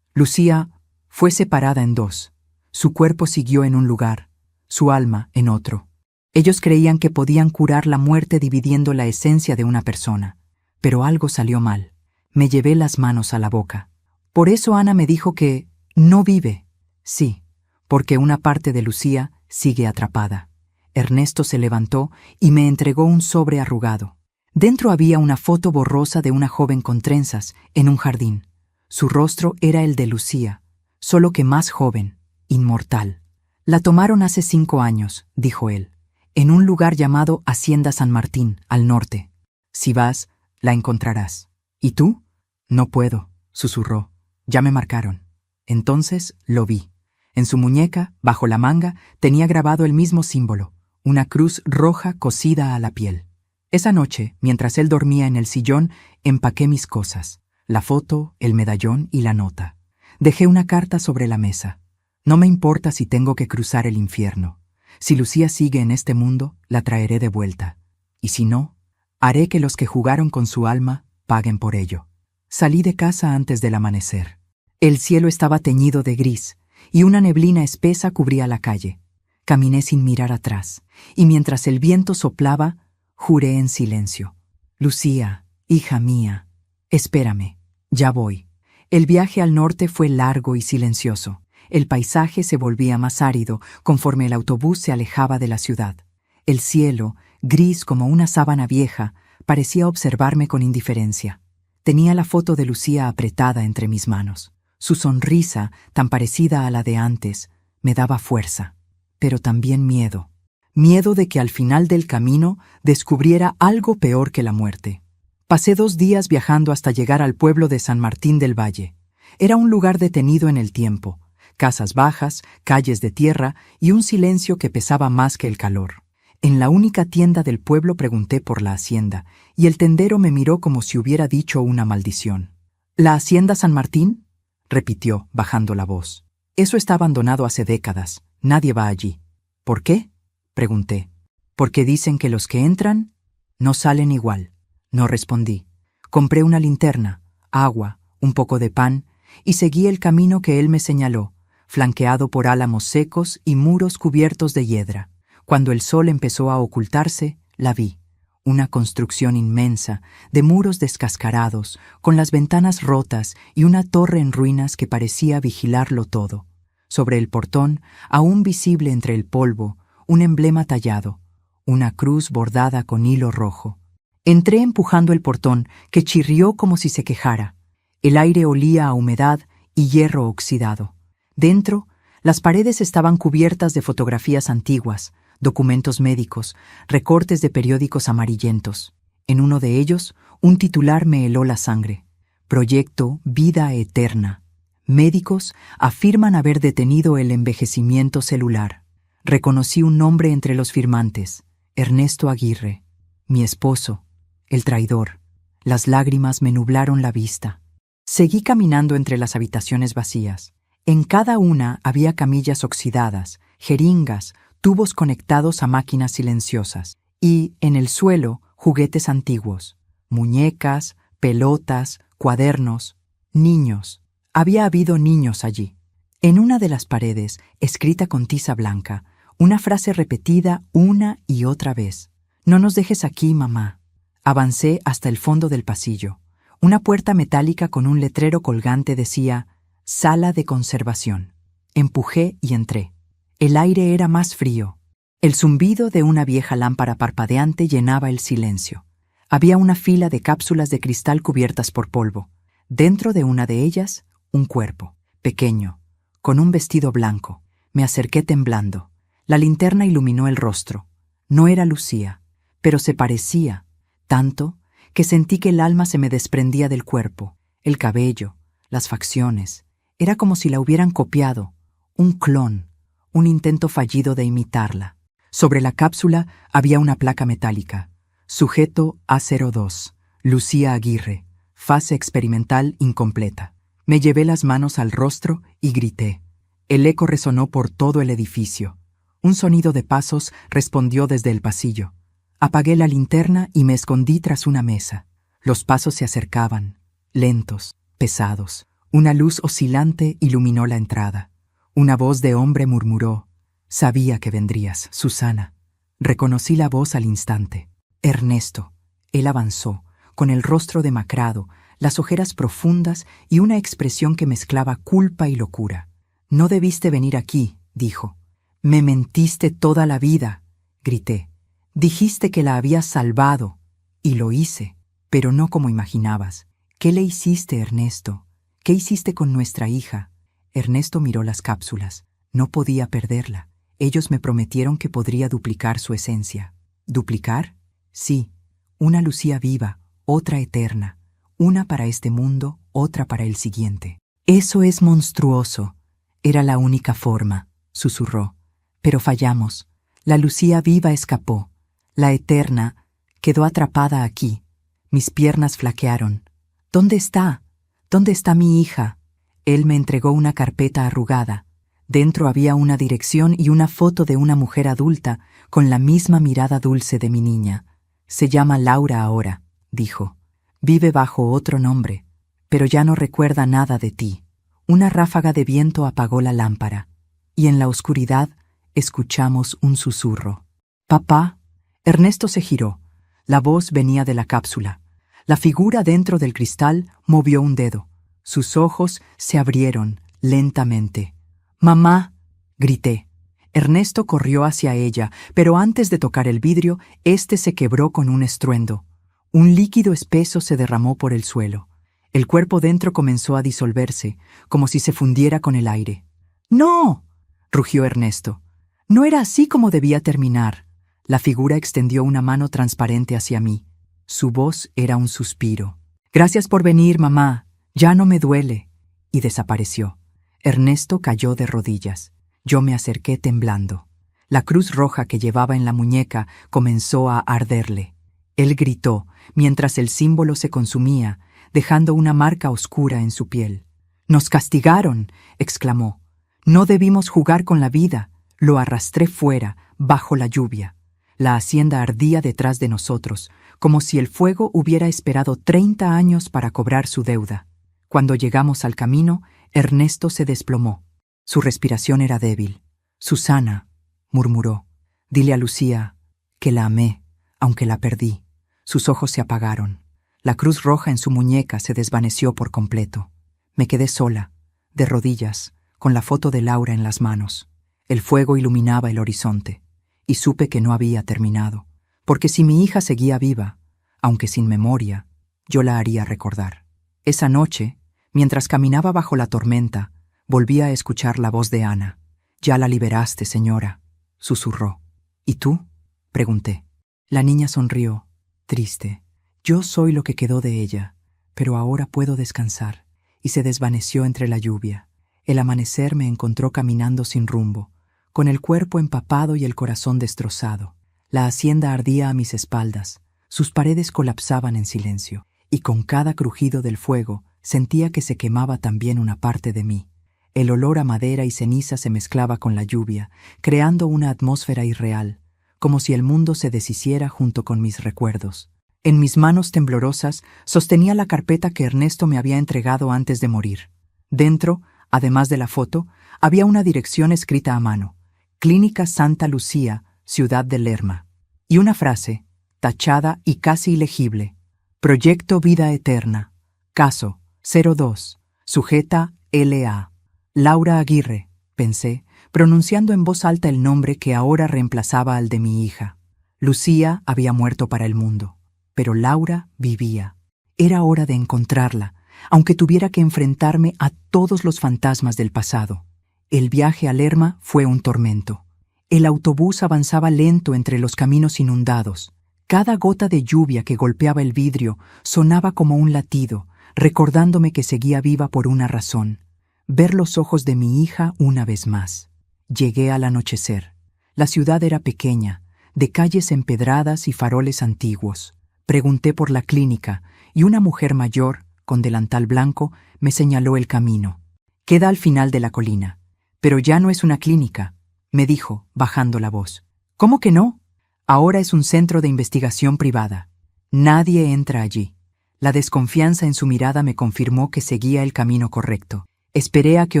Lucía fue separada en dos. Su cuerpo siguió en un lugar, su alma en otro. Ellos creían que podían curar la muerte dividiendo la esencia de una persona. Pero algo salió mal. Me llevé las manos a la boca. Por eso Ana me dijo que no vive». «Sí, porque una parte de Lucía sigue atrapada». Ernesto se levantó y me entregó un sobre arrugado. Dentro había una foto borrosa de una joven con trenzas en un jardín. Su rostro era el de Lucía, solo que más joven, inmortal. «La tomaron hace 5 años», dijo él, «en un lugar llamado Hacienda San Martín, al norte. Si vas, la encontrarás». «¿Y tú?». «No puedo», susurró. «Ya me marcaron». Entonces lo vi. En su muñeca, bajo la manga, tenía grabado el mismo símbolo, una cruz roja cosida a la piel. Esa noche, mientras él dormía en el sillón, empaqué mis cosas, la foto, el medallón y la nota. Dejé una carta sobre la mesa. No me importa si tengo que cruzar el infierno. Si Lucía sigue en este mundo, la traeré de vuelta. Y si no, haré que los que jugaron con su alma paguen por ello. Salí de casa antes del amanecer. El cielo estaba teñido de gris, y una neblina espesa cubría la calle. Caminé sin mirar atrás, y mientras el viento soplaba, juré en silencio. Lucía, hija mía, espérame, ya voy. El viaje al norte fue largo y silencioso. El paisaje se volvía más árido conforme el autobús se alejaba de la ciudad. El cielo, gris como una sábana vieja, parecía observarme con indiferencia. Tenía la foto de Lucía apretada entre mis manos. Su sonrisa, tan parecida a la de antes, me daba fuerza, pero también miedo. Miedo de que al final del camino descubriera algo peor que la muerte. Pasé 2 días viajando hasta llegar al pueblo de San Martín del Valle. Era un lugar detenido en el tiempo, casas bajas, calles de tierra y un silencio que pesaba más que el calor. En la única tienda del pueblo pregunté por la hacienda, y el tendero me miró como si hubiera dicho una maldición. ¿La hacienda San Martín?, repitió, bajando la voz. Eso está abandonado hace décadas. Nadie va allí. ¿Por qué?, pregunté. Porque dicen que los que entran no salen igual. No respondí. Compré una linterna, agua, un poco de pan, y seguí el camino que él me señaló, flanqueado por álamos secos y muros cubiertos de hiedra. Cuando el sol empezó a ocultarse, la vi. Una construcción inmensa, de muros descascarados, con las ventanas rotas y una torre en ruinas que parecía vigilarlo todo. Sobre el portón, aún visible entre el polvo, un emblema tallado, una cruz bordada con hilo rojo. Entré empujando el portón, que chirrió como si se quejara. El aire olía a humedad y hierro oxidado. Dentro, las paredes estaban cubiertas de fotografías antiguas, documentos médicos, recortes de periódicos amarillentos. En uno de ellos, un titular me heló la sangre. Proyecto Vida Eterna. Médicos afirman haber detenido el envejecimiento celular. Reconocí un nombre entre los firmantes: Ernesto Aguirre. Mi esposo, el traidor. Las lágrimas me nublaron la vista. Seguí caminando entre las habitaciones vacías. En cada una había camillas oxidadas, jeringas, tubos conectados a máquinas silenciosas, y, en el suelo, juguetes antiguos, muñecas, pelotas, cuadernos, niños. Había habido niños allí. En una de las paredes, escrita con tiza blanca, una frase repetida una y otra vez. «No nos dejes aquí, mamá». Avancé hasta el fondo del pasillo. Una puerta metálica con un letrero colgante decía «Sala de conservación». Empujé y entré. El aire era más frío. El zumbido de una vieja lámpara parpadeante llenaba el silencio. Había una fila de cápsulas de cristal cubiertas por polvo. Dentro de una de ellas, un cuerpo, pequeño, con un vestido blanco. Me acerqué temblando. La linterna iluminó el rostro. No era Lucía, pero se parecía, tanto que sentí que el alma se me desprendía del cuerpo, el cabello, las facciones. Era como si la hubieran copiado, un clon, un intento fallido de imitarla. Sobre la cápsula había una placa metálica. Sujeto A02, Lucía Aguirre, fase experimental incompleta. Me llevé las manos al rostro y grité. El eco resonó por todo el edificio. Un sonido de pasos respondió desde el pasillo. Apagué la linterna y me escondí tras una mesa. Los pasos se acercaban, lentos, pesados. Una luz oscilante iluminó la entrada. Una voz de hombre murmuró: «Sabía que vendrías, Susana». Reconocí la voz al instante. Ernesto. Él avanzó, con el rostro demacrado, las ojeras profundas y una expresión que mezclaba culpa y locura. «No debiste venir aquí», dijo. «Me mentiste toda la vida», grité. «Dijiste que la habías salvado». Y lo hice, pero no como imaginabas. «¿Qué le hiciste, Ernesto? ¿Qué hiciste con nuestra hija?» Ernesto miró las cápsulas. No podía perderla. Ellos me prometieron que podría duplicar su esencia. ¿Duplicar? Sí. Una Lucía viva, otra eterna. Una para este mundo, otra para el siguiente. Eso es monstruoso. Era la única forma, susurró. Pero fallamos. La Lucía viva escapó. La eterna quedó atrapada aquí. Mis piernas flaquearon. ¿Dónde está? ¿Dónde está mi hija? Él me entregó una carpeta arrugada. Dentro había una dirección y una foto de una mujer adulta con la misma mirada dulce de mi niña. Se llama Laura ahora, dijo. Vive bajo otro nombre, pero ya no recuerda nada de ti. Una ráfaga de viento apagó la lámpara, y en la oscuridad escuchamos un susurro. «Papá». Ernesto se giró. La voz venía de la cápsula. La figura dentro del cristal movió un dedo. Sus ojos se abrieron lentamente. «Mamá», grité. Ernesto corrió hacia ella, pero antes de tocar el vidrio, éste se quebró con un estruendo. Un líquido espeso se derramó por el suelo. El cuerpo dentro comenzó a disolverse, como si se fundiera con el aire. «¡No!», rugió Ernesto. «No era así como debía terminar». La figura extendió una mano transparente hacia mí. Su voz era un suspiro. «Gracias por venir, mamá. Ya no me duele». Y desapareció. Ernesto cayó de rodillas. Yo me acerqué temblando. La cruz roja que llevaba en la muñeca comenzó a arderle. Él gritó, mientras el símbolo se consumía, dejando una marca oscura en su piel. «¡Nos castigaron!», exclamó. «No debimos jugar con la vida». Lo arrastré fuera, bajo la lluvia. La hacienda ardía detrás de nosotros, como si el fuego hubiera esperado 30 años para cobrar su deuda. Cuando llegamos al camino, Ernesto se desplomó. Su respiración era débil. «Susana», murmuró, «dile a Lucía que la amé, aunque la perdí». Sus ojos se apagaron. La cruz roja en su muñeca se desvaneció por completo. Me quedé sola, de rodillas, con la foto de Laura en las manos. El fuego iluminaba el horizonte, y supe que no había terminado, porque si mi hija seguía viva, aunque sin memoria, yo la haría recordar. Esa noche, mientras caminaba bajo la tormenta, volví a escuchar la voz de Ana. «Ya la liberaste, señora», susurró. «¿Y tú?», pregunté. La niña sonrió, triste. «Yo soy lo que quedó de ella, pero ahora puedo descansar», y se desvaneció entre la lluvia. El amanecer me encontró caminando sin rumbo, con el cuerpo empapado y el corazón destrozado. La hacienda ardía a mis espaldas, sus paredes colapsaban en silencio, y con cada crujido del fuego sentía que se quemaba también una parte de mí. El olor a madera y ceniza se mezclaba con la lluvia, creando una atmósfera irreal, como si el mundo se deshiciera junto con mis recuerdos. En mis manos temblorosas sostenía la carpeta que Ernesto me había entregado antes de morir. Dentro, además de la foto, había una dirección escrita a mano: Clínica Santa Lucía, Ciudad de Lerma. Y una frase, tachada y casi ilegible: Proyecto Vida Eterna. Caso 02. Sujeta L.A. Laura Aguirre, pensé, pronunciando en voz alta el nombre que ahora reemplazaba al de mi hija. Lucía había muerto para el mundo, pero Laura vivía. Era hora de encontrarla, aunque tuviera que enfrentarme a todos los fantasmas del pasado. El viaje a Lerma fue un tormento. El autobús avanzaba lento entre los caminos inundados. Cada gota de lluvia que golpeaba el vidrio sonaba como un latido, recordándome que seguía viva por una razón: ver los ojos de mi hija una vez más. Llegué al anochecer. La ciudad era pequeña, de calles empedradas y faroles antiguos. Pregunté por la clínica y una mujer mayor, con delantal blanco, me señaló el camino. «Queda al final de la colina. Pero ya no es una clínica», me dijo, bajando la voz. «¿Cómo que no? Ahora es un centro de investigación privada. Nadie entra allí». La desconfianza en su mirada me confirmó que seguía el camino correcto. Esperé a que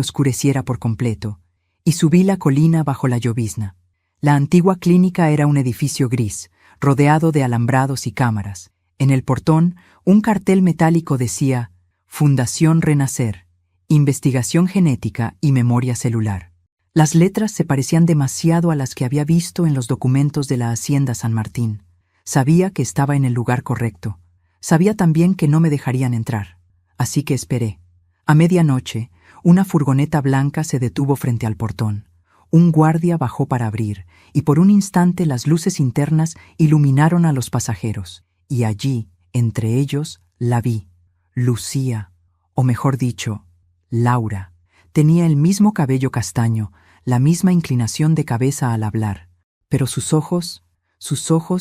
oscureciera por completo, y subí la colina bajo la llovizna. La antigua clínica era un edificio gris, rodeado de alambrados y cámaras. En el portón, un cartel metálico decía: Fundación Renacer, Investigación Genética y Memoria Celular. Las letras se parecían demasiado a las que había visto en los documentos de la Hacienda San Martín. Sabía que estaba en el lugar correcto. Sabía también que no me dejarían entrar. Así que esperé. A medianoche, una furgoneta blanca se detuvo frente al portón. Un guardia bajó para abrir, y por un instante las luces internas iluminaron a los pasajeros. Y allí, entre ellos, la vi. Lucía, o mejor dicho, Laura. Tenía el mismo cabello castaño, la misma inclinación de cabeza al hablar, pero sus ojos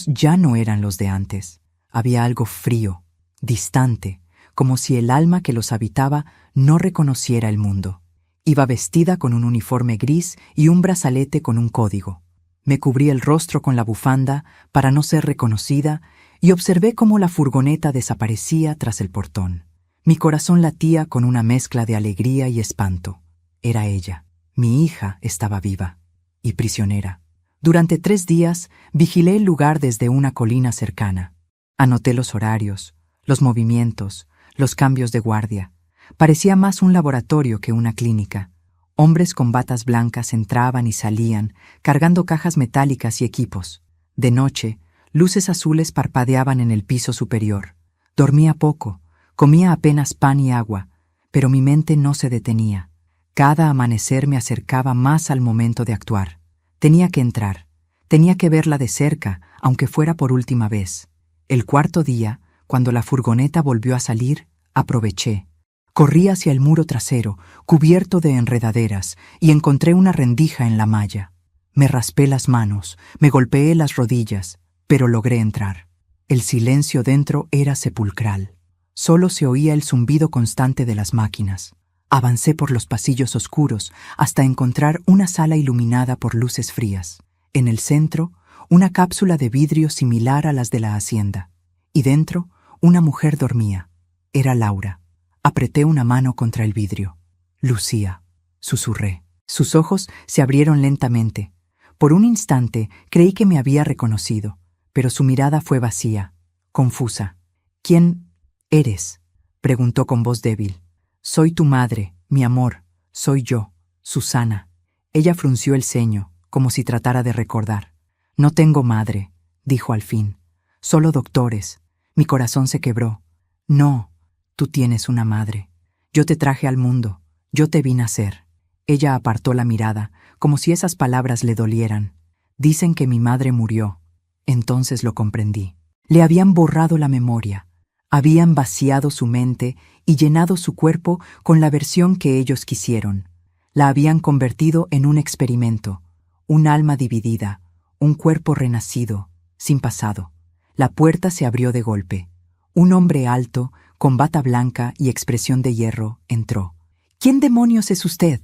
ya no eran los de antes. Había algo frío, distante, como si el alma que los habitaba no reconociera el mundo. Iba vestida con un uniforme gris y un brazalete con un código. Me cubrí el rostro con la bufanda para no ser reconocida y observé cómo la furgoneta desaparecía tras el portón. Mi corazón latía con una mezcla de alegría y espanto. Era ella. Mi hija estaba viva y prisionera. Durante 3 días vigilé el lugar desde una colina cercana. Anoté los horarios, los movimientos, los cambios de guardia. Parecía más un laboratorio que una clínica. Hombres con batas blancas entraban y salían, cargando cajas metálicas y equipos. De noche, luces azules parpadeaban en el piso superior. Dormía poco, comía apenas pan y agua, pero mi mente no se detenía. Cada amanecer me acercaba más al momento de actuar. Tenía que entrar. Tenía que verla de cerca, aunque fuera por última vez. El 4.º día, cuando la furgoneta volvió a salir, aproveché. Corrí hacia el muro trasero, cubierto de enredaderas, y encontré una rendija en la malla. Me raspé las manos, me golpeé las rodillas, pero logré entrar. El silencio dentro era sepulcral. Solo se oía el zumbido constante de las máquinas. Avancé por los pasillos oscuros hasta encontrar una sala iluminada por luces frías. En el centro, una cápsula de vidrio similar a las de la hacienda. Y dentro, una mujer dormía. Era Laura. Apreté una mano contra el vidrio. Lucía, susurré. Sus ojos se abrieron lentamente. Por un instante creí que me había reconocido, pero su mirada fue vacía, confusa. ¿Quién eres?, preguntó con voz débil. Soy tu madre, mi amor. Soy yo, Susana. Ella frunció el ceño, como si tratara de recordar. No tengo madre, dijo al fin. Solo doctores. Mi corazón se quebró. No, tú tienes una madre. Yo te traje al mundo. Yo te vi nacer. Ella apartó la mirada, como si esas palabras le dolieran. Dicen que mi madre murió. Entonces lo comprendí. Le habían borrado la memoria. Habían vaciado su mente y llenado su cuerpo con la versión que ellos quisieron. La habían convertido en un experimento, un alma dividida, un cuerpo renacido, sin pasado. La puerta se abrió de golpe. Un hombre alto, con bata blanca y expresión de hierro, entró. «¿Quién demonios es usted?»,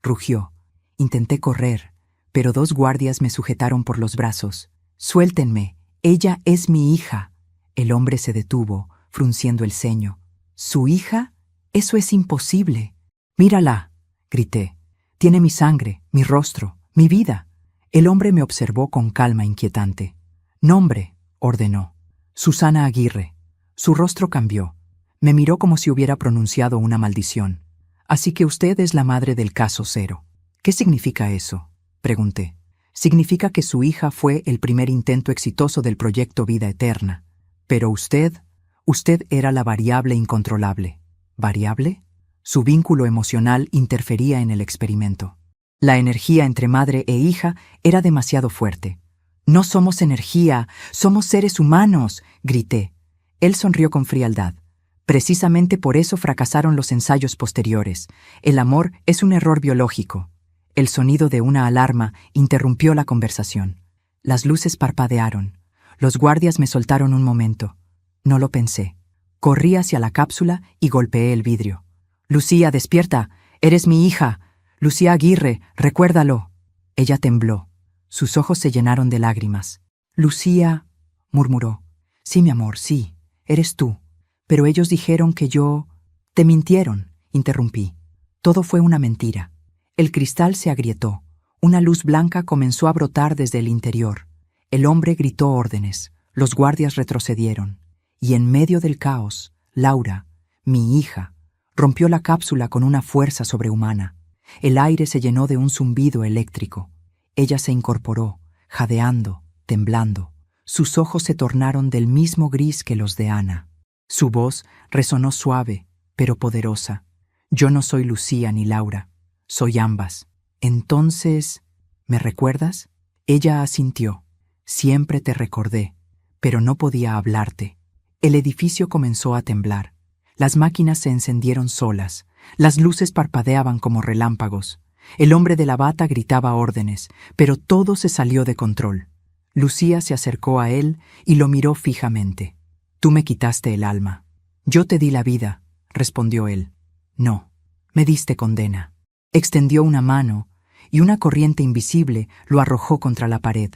rugió. Intenté correr, pero 2 guardias me sujetaron por los brazos. «Suéltenme, ella es mi hija». El hombre se detuvo, frunciendo el ceño. «¿Su hija? Eso es imposible». «Mírala», grité. «Tiene mi sangre, mi rostro, mi vida». El hombre me observó con calma inquietante. «Nombre», ordenó. «Susana Aguirre». Su rostro cambió. Me miró como si hubiera pronunciado una maldición. «Así que usted es la madre del caso Cero». «¿Qué significa eso?», pregunté. «Significa que su hija fue el primer intento exitoso del proyecto Vida Eterna. Pero usted era la variable incontrolable». ¿Variable? Su vínculo emocional interfería en el experimento. La energía entre madre e hija era demasiado fuerte. «No somos energía, somos seres humanos», grité. Él sonrió con frialdad. «Precisamente por eso fracasaron los ensayos posteriores. El amor es un error biológico». El sonido de una alarma interrumpió la conversación. Las luces parpadearon. Los guardias me soltaron un momento. No lo pensé. Corrí hacia la cápsula y golpeé el vidrio. «Lucía, despierta. Eres mi hija. Lucía Aguirre, recuérdalo». Ella tembló. Sus ojos se llenaron de lágrimas. «Lucía», murmuró. «Sí, mi amor, sí. Eres tú. Pero ellos dijeron que yo...». «Te mintieron», interrumpí. «Todo fue una mentira». El cristal se agrietó. Una luz blanca comenzó a brotar desde el interior. El hombre gritó órdenes. Los guardias retrocedieron. Y en medio del caos, Laura, mi hija, rompió la cápsula con una fuerza sobrehumana. El aire se llenó de un zumbido eléctrico. Ella se incorporó, jadeando, temblando. Sus ojos se tornaron del mismo gris que los de Ana. Su voz resonó suave, pero poderosa. «Yo no soy Lucía ni Laura. Soy ambas». «Entonces, ¿me recuerdas?». Ella asintió. «Siempre te recordé, pero no podía hablarte». El edificio comenzó a temblar. Las máquinas se encendieron solas. Las luces parpadeaban como relámpagos. El hombre de la bata gritaba órdenes, pero todo se salió de control. Lucía se acercó a él y lo miró fijamente. «Tú me quitaste el alma». «Yo te di la vida», respondió él. «No, me diste condena». Extendió una mano y una corriente invisible lo arrojó contra la pared.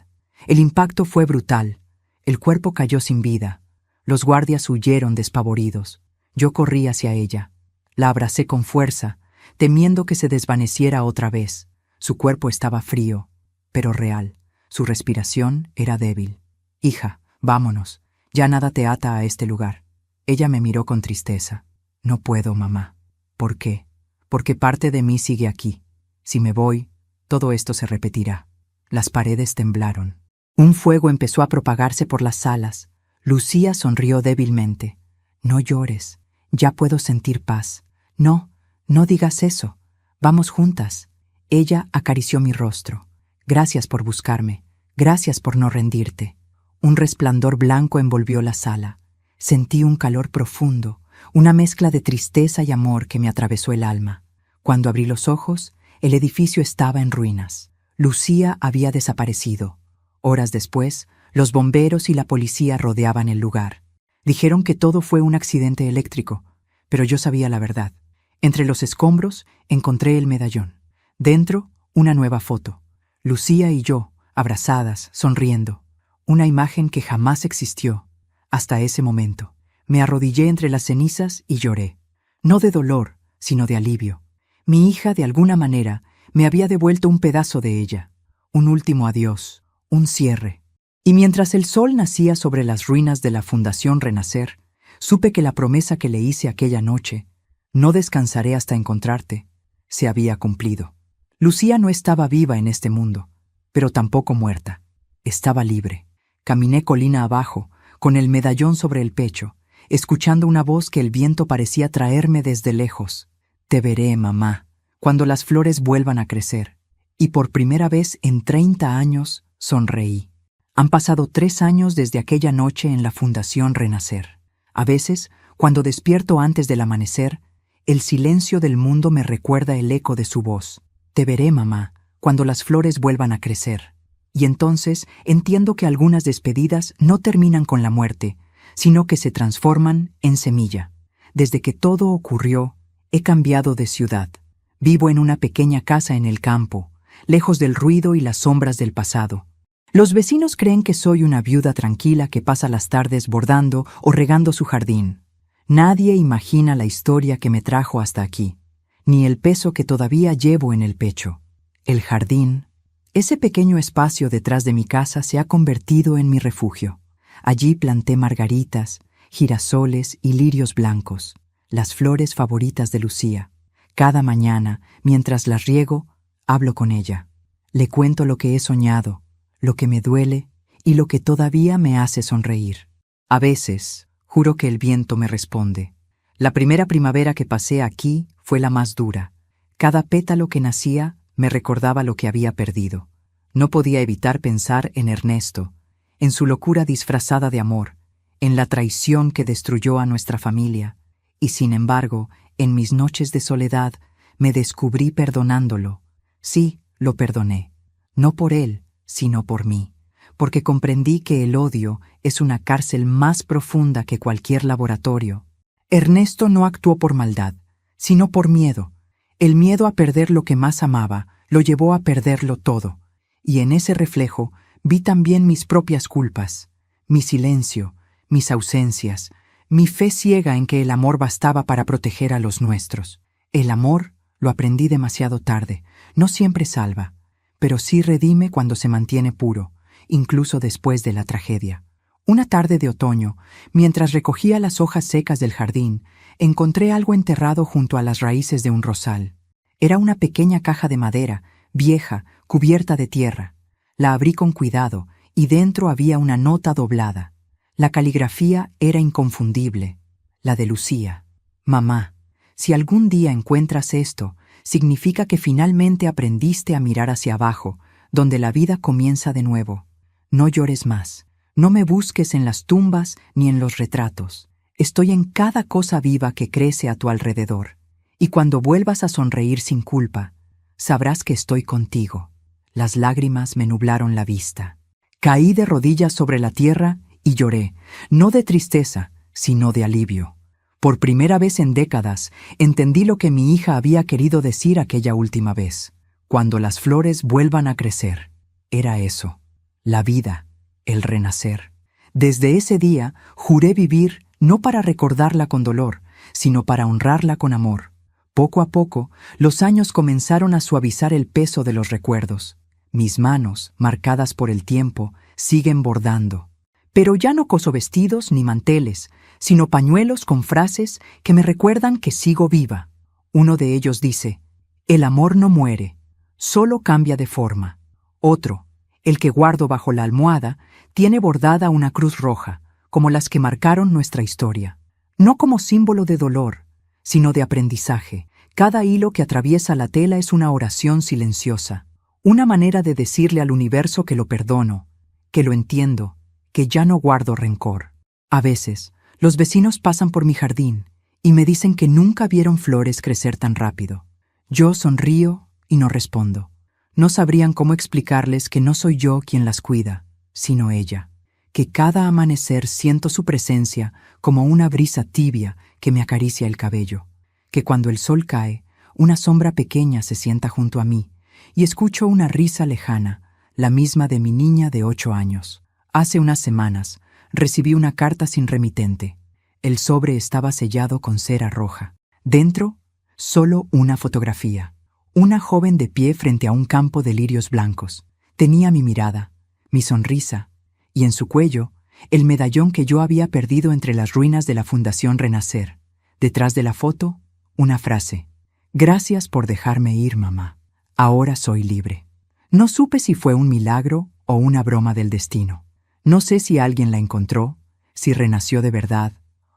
El impacto fue brutal. El cuerpo cayó sin vida. Los guardias huyeron despavoridos. Yo corrí hacia ella. La abracé con fuerza, temiendo que se desvaneciera otra vez. Su cuerpo estaba frío, pero real. Su respiración era débil. «Hija, vámonos. Ya nada te ata a este lugar». Ella me miró con tristeza. «No puedo, mamá». «¿Por qué?» «Porque parte de mí sigue aquí. Si me voy, todo esto se repetirá». Las paredes temblaron. Un fuego empezó a propagarse por las salas. Lucía sonrió débilmente. «No llores. Ya puedo sentir paz». «No, no digas eso. Vamos juntas». Ella acarició mi rostro. «Gracias por buscarme. Gracias por no rendirte». Un resplandor blanco envolvió la sala. Sentí un calor profundo, una mezcla de tristeza y amor que me atravesó el alma. Cuando abrí los ojos, el edificio estaba en ruinas. Lucía había desaparecido. Horas después, los bomberos y la policía rodeaban el lugar. Dijeron que todo fue un accidente eléctrico, pero yo sabía la verdad. Entre los escombros encontré el medallón. Dentro, una nueva foto. Lucía y yo, abrazadas, sonriendo. Una imagen que jamás existió, hasta ese momento. Me arrodillé entre las cenizas y lloré. No de dolor, sino de alivio. Mi hija, de alguna manera, me había devuelto un pedazo de ella. Un último adiós, un cierre. Y mientras el sol nacía sobre las ruinas de la Fundación Renacer, supe que la promesa que le hice aquella noche, «No descansaré hasta encontrarte», se había cumplido. Lucía no estaba viva en este mundo, pero tampoco muerta. Estaba libre. Caminé colina abajo, con el medallón sobre el pecho, escuchando una voz que el viento parecía traerme desde lejos. «Te veré, mamá, cuando las flores vuelvan a crecer». Y por primera vez en 30 años sonreí. Han pasado 3 años desde aquella noche en la Fundación Renacer. A veces, cuando despierto antes del amanecer, el silencio del mundo me recuerda el eco de su voz. «Te veré, mamá, cuando las flores vuelvan a crecer». Y entonces entiendo que algunas despedidas no terminan con la muerte, sino que se transforman en semilla. Desde que todo ocurrió, he cambiado de ciudad. Vivo en una pequeña casa en el campo, lejos del ruido y las sombras del pasado. Los vecinos creen que soy una viuda tranquila que pasa las tardes bordando o regando su jardín. Nadie imagina la historia que me trajo hasta aquí, ni el peso que todavía llevo en el pecho. El jardín, ese pequeño espacio detrás de mi casa, se ha convertido en mi refugio. Allí planté margaritas, girasoles y lirios blancos, las flores favoritas de Lucía. Cada mañana, mientras las riego, hablo con ella. Le cuento lo que he soñado, lo que me duele y lo que todavía me hace sonreír. A veces, juro que el viento me responde. La primera primavera que pasé aquí fue la más dura. Cada pétalo que nacía me recordaba lo que había perdido. No podía evitar pensar en Ernesto, en su locura disfrazada de amor, en la traición que destruyó a nuestra familia, y sin embargo, en mis noches de soledad, me descubrí perdonándolo. Sí, lo perdoné. No por él, sino por mí, porque comprendí que el odio es una cárcel más profunda que cualquier laboratorio. Ernesto no actuó por maldad, sino por miedo. El miedo a perder lo que más amaba lo llevó a perderlo todo, y en ese reflejo vi también mis propias culpas, mi silencio, mis ausencias, mi fe ciega en que el amor bastaba para proteger a los nuestros. El amor, lo aprendí demasiado tarde, no siempre salva, pero sí redime cuando se mantiene puro, incluso después de la tragedia. Una tarde de otoño, mientras recogía las hojas secas del jardín, encontré algo enterrado junto a las raíces de un rosal. Era una pequeña caja de madera, vieja, cubierta de tierra. La abrí con cuidado y dentro había una nota doblada. La caligrafía era inconfundible, la de Lucía. «Mamá, si algún día encuentras esto, significa que finalmente aprendiste a mirar hacia abajo, donde la vida comienza de nuevo. No llores más. No me busques en las tumbas ni en los retratos. Estoy en cada cosa viva que crece a tu alrededor. Y cuando vuelvas a sonreír sin culpa, sabrás que estoy contigo. Las lágrimas me nublaron la vista. Caí de rodillas sobre la tierra y lloré, no de tristeza, sino de alivio. Por primera vez en décadas, entendí lo que mi hija había querido decir aquella última vez. Cuando las flores vuelvan a crecer. Era eso, la vida, el renacer. Desde ese día, juré vivir no para recordarla con dolor, sino para honrarla con amor. Poco a poco, los años comenzaron a suavizar el peso de los recuerdos. Mis manos, marcadas por el tiempo, siguen bordando. Pero ya no coso vestidos ni manteles, sino pañuelos con frases que me recuerdan que sigo viva. Uno de ellos dice, el amor no muere, solo cambia de forma. Otro, el que guardo bajo la almohada, tiene bordada una cruz roja, como las que marcaron nuestra historia. No como símbolo de dolor, sino de aprendizaje. Cada hilo que atraviesa la tela es una oración silenciosa, una manera de decirle al universo que lo perdono, que lo entiendo, que ya no guardo rencor. A veces, los vecinos pasan por mi jardín y me dicen que nunca vieron flores crecer tan rápido. Yo sonrío y no respondo. No sabrían cómo explicarles que no soy yo quien las cuida, sino ella, que cada amanecer siento su presencia como una brisa tibia que me acaricia el cabello, que cuando el sol cae, una sombra pequeña se sienta junto a mí y escucho una risa lejana, la misma de mi niña de 8 años. Hace unas semanas recibí una carta sin remitente. El sobre estaba sellado con cera roja. Dentro, solo una fotografía. Una joven de pie frente a un campo de lirios blancos. Tenía mi mirada, mi sonrisa, y en su cuello, el medallón que yo había perdido entre las ruinas de la Fundación Renacer. Detrás de la foto, una frase. Gracias por dejarme ir, mamá. Ahora soy libre. No supe si fue un milagro o una broma del destino. No sé si alguien la encontró, si renació de verdad,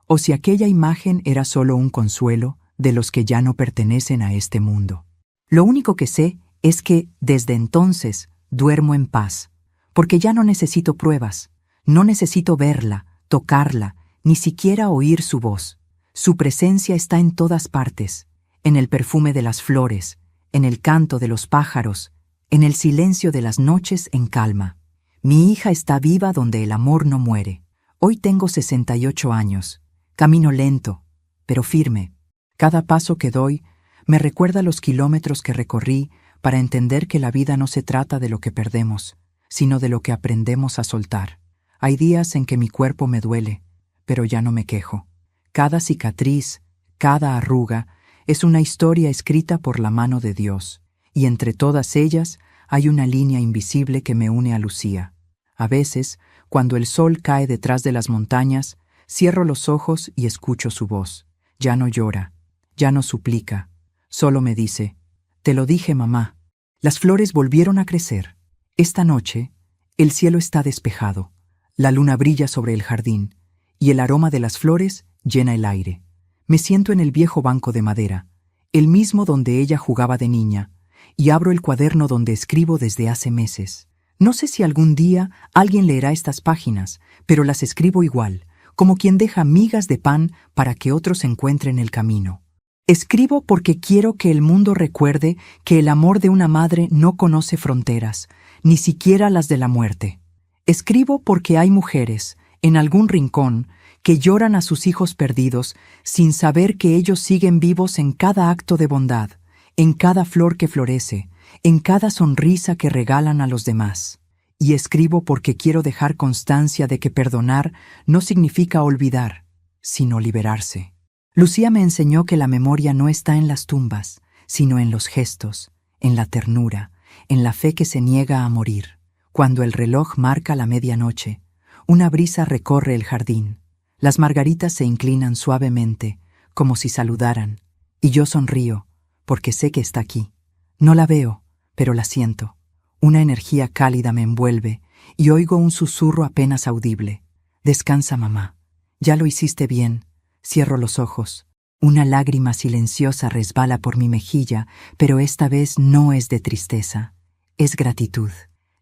o si aquella imagen era solo un consuelo de los que ya no pertenecen a este mundo. Lo único que sé es que, desde entonces, duermo en paz, porque ya no necesito pruebas, no necesito verla, tocarla, ni siquiera oír su voz. Su presencia está en todas partes, en el perfume de las flores, en el canto de los pájaros, en el silencio de las noches en calma. Mi hija está viva donde el amor no muere. Hoy tengo 68 años. Camino lento, pero firme. Cada paso que doy me recuerda los kilómetros que recorrí para entender que la vida no se trata de lo que perdemos, sino de lo que aprendemos a soltar. Hay días en que mi cuerpo me duele, pero ya no me quejo. Cada cicatriz, cada arruga, es una historia escrita por la mano de Dios, y entre todas ellas hay una línea invisible que me une a Lucía. A veces, cuando el sol cae detrás de las montañas, cierro los ojos y escucho su voz. Ya no llora, ya no suplica, solo me dice, «Te lo dije, mamá». Las flores volvieron a crecer. Esta noche, el cielo está despejado, la luna brilla sobre el jardín, y el aroma de las flores llena el aire. Me siento en el viejo banco de madera, el mismo donde ella jugaba de niña, y abro el cuaderno donde escribo desde hace meses. No sé si algún día alguien leerá estas páginas, pero las escribo igual, como quien deja migas de pan para que otros encuentren el camino. Escribo porque quiero que el mundo recuerde que el amor de una madre no conoce fronteras, ni siquiera las de la muerte. Escribo porque hay mujeres, en algún rincón, que lloran a sus hijos perdidos sin saber que ellos siguen vivos en cada acto de bondad, en cada flor que florece, en cada sonrisa que regalan a los demás. Y escribo porque quiero dejar constancia de que perdonar no significa olvidar, sino liberarse. Lucía me enseñó que la memoria no está en las tumbas, sino en los gestos, en la ternura, en la fe que se niega a morir. Cuando el reloj marca la medianoche, una brisa recorre el jardín. Las margaritas se inclinan suavemente, como si saludaran, y yo sonrío, porque sé que está aquí. No la veo, pero la siento. Una energía cálida me envuelve, y oigo un susurro apenas audible. Descansa, mamá. Ya lo hiciste bien. Cierro los ojos. Una lágrima silenciosa resbala por mi mejilla, pero esta vez no es de tristeza. Es gratitud.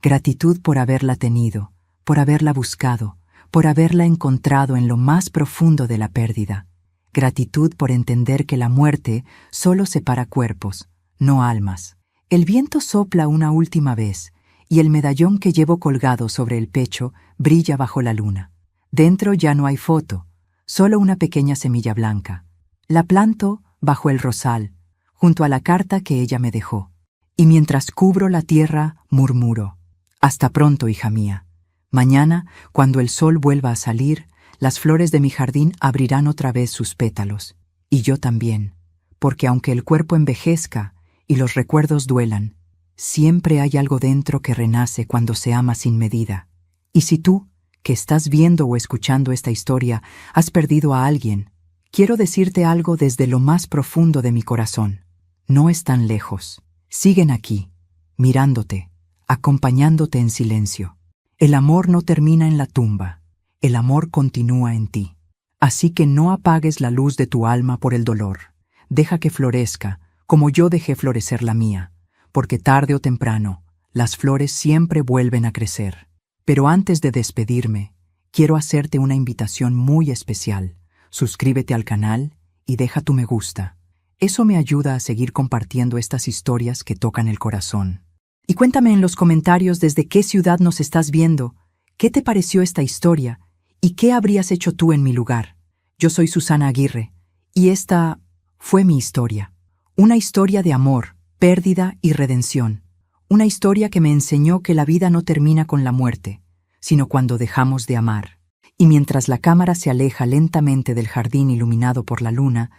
Gratitud por haberla tenido, por haberla buscado, por haberla encontrado en lo más profundo de la pérdida. gratitud por entender que la muerte solo separa cuerpos, no almas. El viento sopla una última vez, y el medallón que llevo colgado sobre el pecho brilla bajo la luna. Dentro ya no hay foto, solo una pequeña semilla blanca. La planto bajo el rosal, junto a la carta que ella me dejó. Y mientras cubro la tierra, murmuro: hasta pronto, hija mía. Mañana, cuando el sol vuelva a salir, las flores de mi jardín abrirán otra vez sus pétalos. Y yo también, porque aunque el cuerpo envejezca y los recuerdos duelan, siempre hay algo dentro que renace cuando se ama sin medida. Y si tú, que estás viendo o escuchando esta historia, has perdido a alguien, quiero decirte algo desde lo más profundo de mi corazón. No están lejos. Siguen aquí, mirándote, acompañándote en silencio. El amor no termina en la tumba, el amor continúa en ti. Así que no apagues la luz de tu alma por el dolor. Deja que florezca, como yo dejé florecer la mía, porque tarde o temprano, las flores siempre vuelven a crecer. Pero antes de despedirme, quiero hacerte una invitación muy especial. Suscríbete al canal y deja tu me gusta. Eso me ayuda a seguir compartiendo estas historias que tocan el corazón. Y cuéntame en los comentarios desde qué ciudad nos estás viendo, qué te pareció esta historia y qué habrías hecho tú en mi lugar. Yo soy Susana Aguirre y esta fue mi historia. Una historia de amor, pérdida y redención. Una historia que me enseñó que la vida no termina con la muerte, sino cuando dejamos de amar. Y mientras la cámara se aleja lentamente del jardín iluminado por la luna,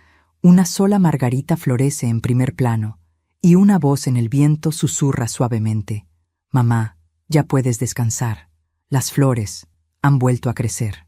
una sola margarita florece en primer plano, y una voz en el viento susurra suavemente: mamá, ya puedes descansar. Las flores han vuelto a crecer.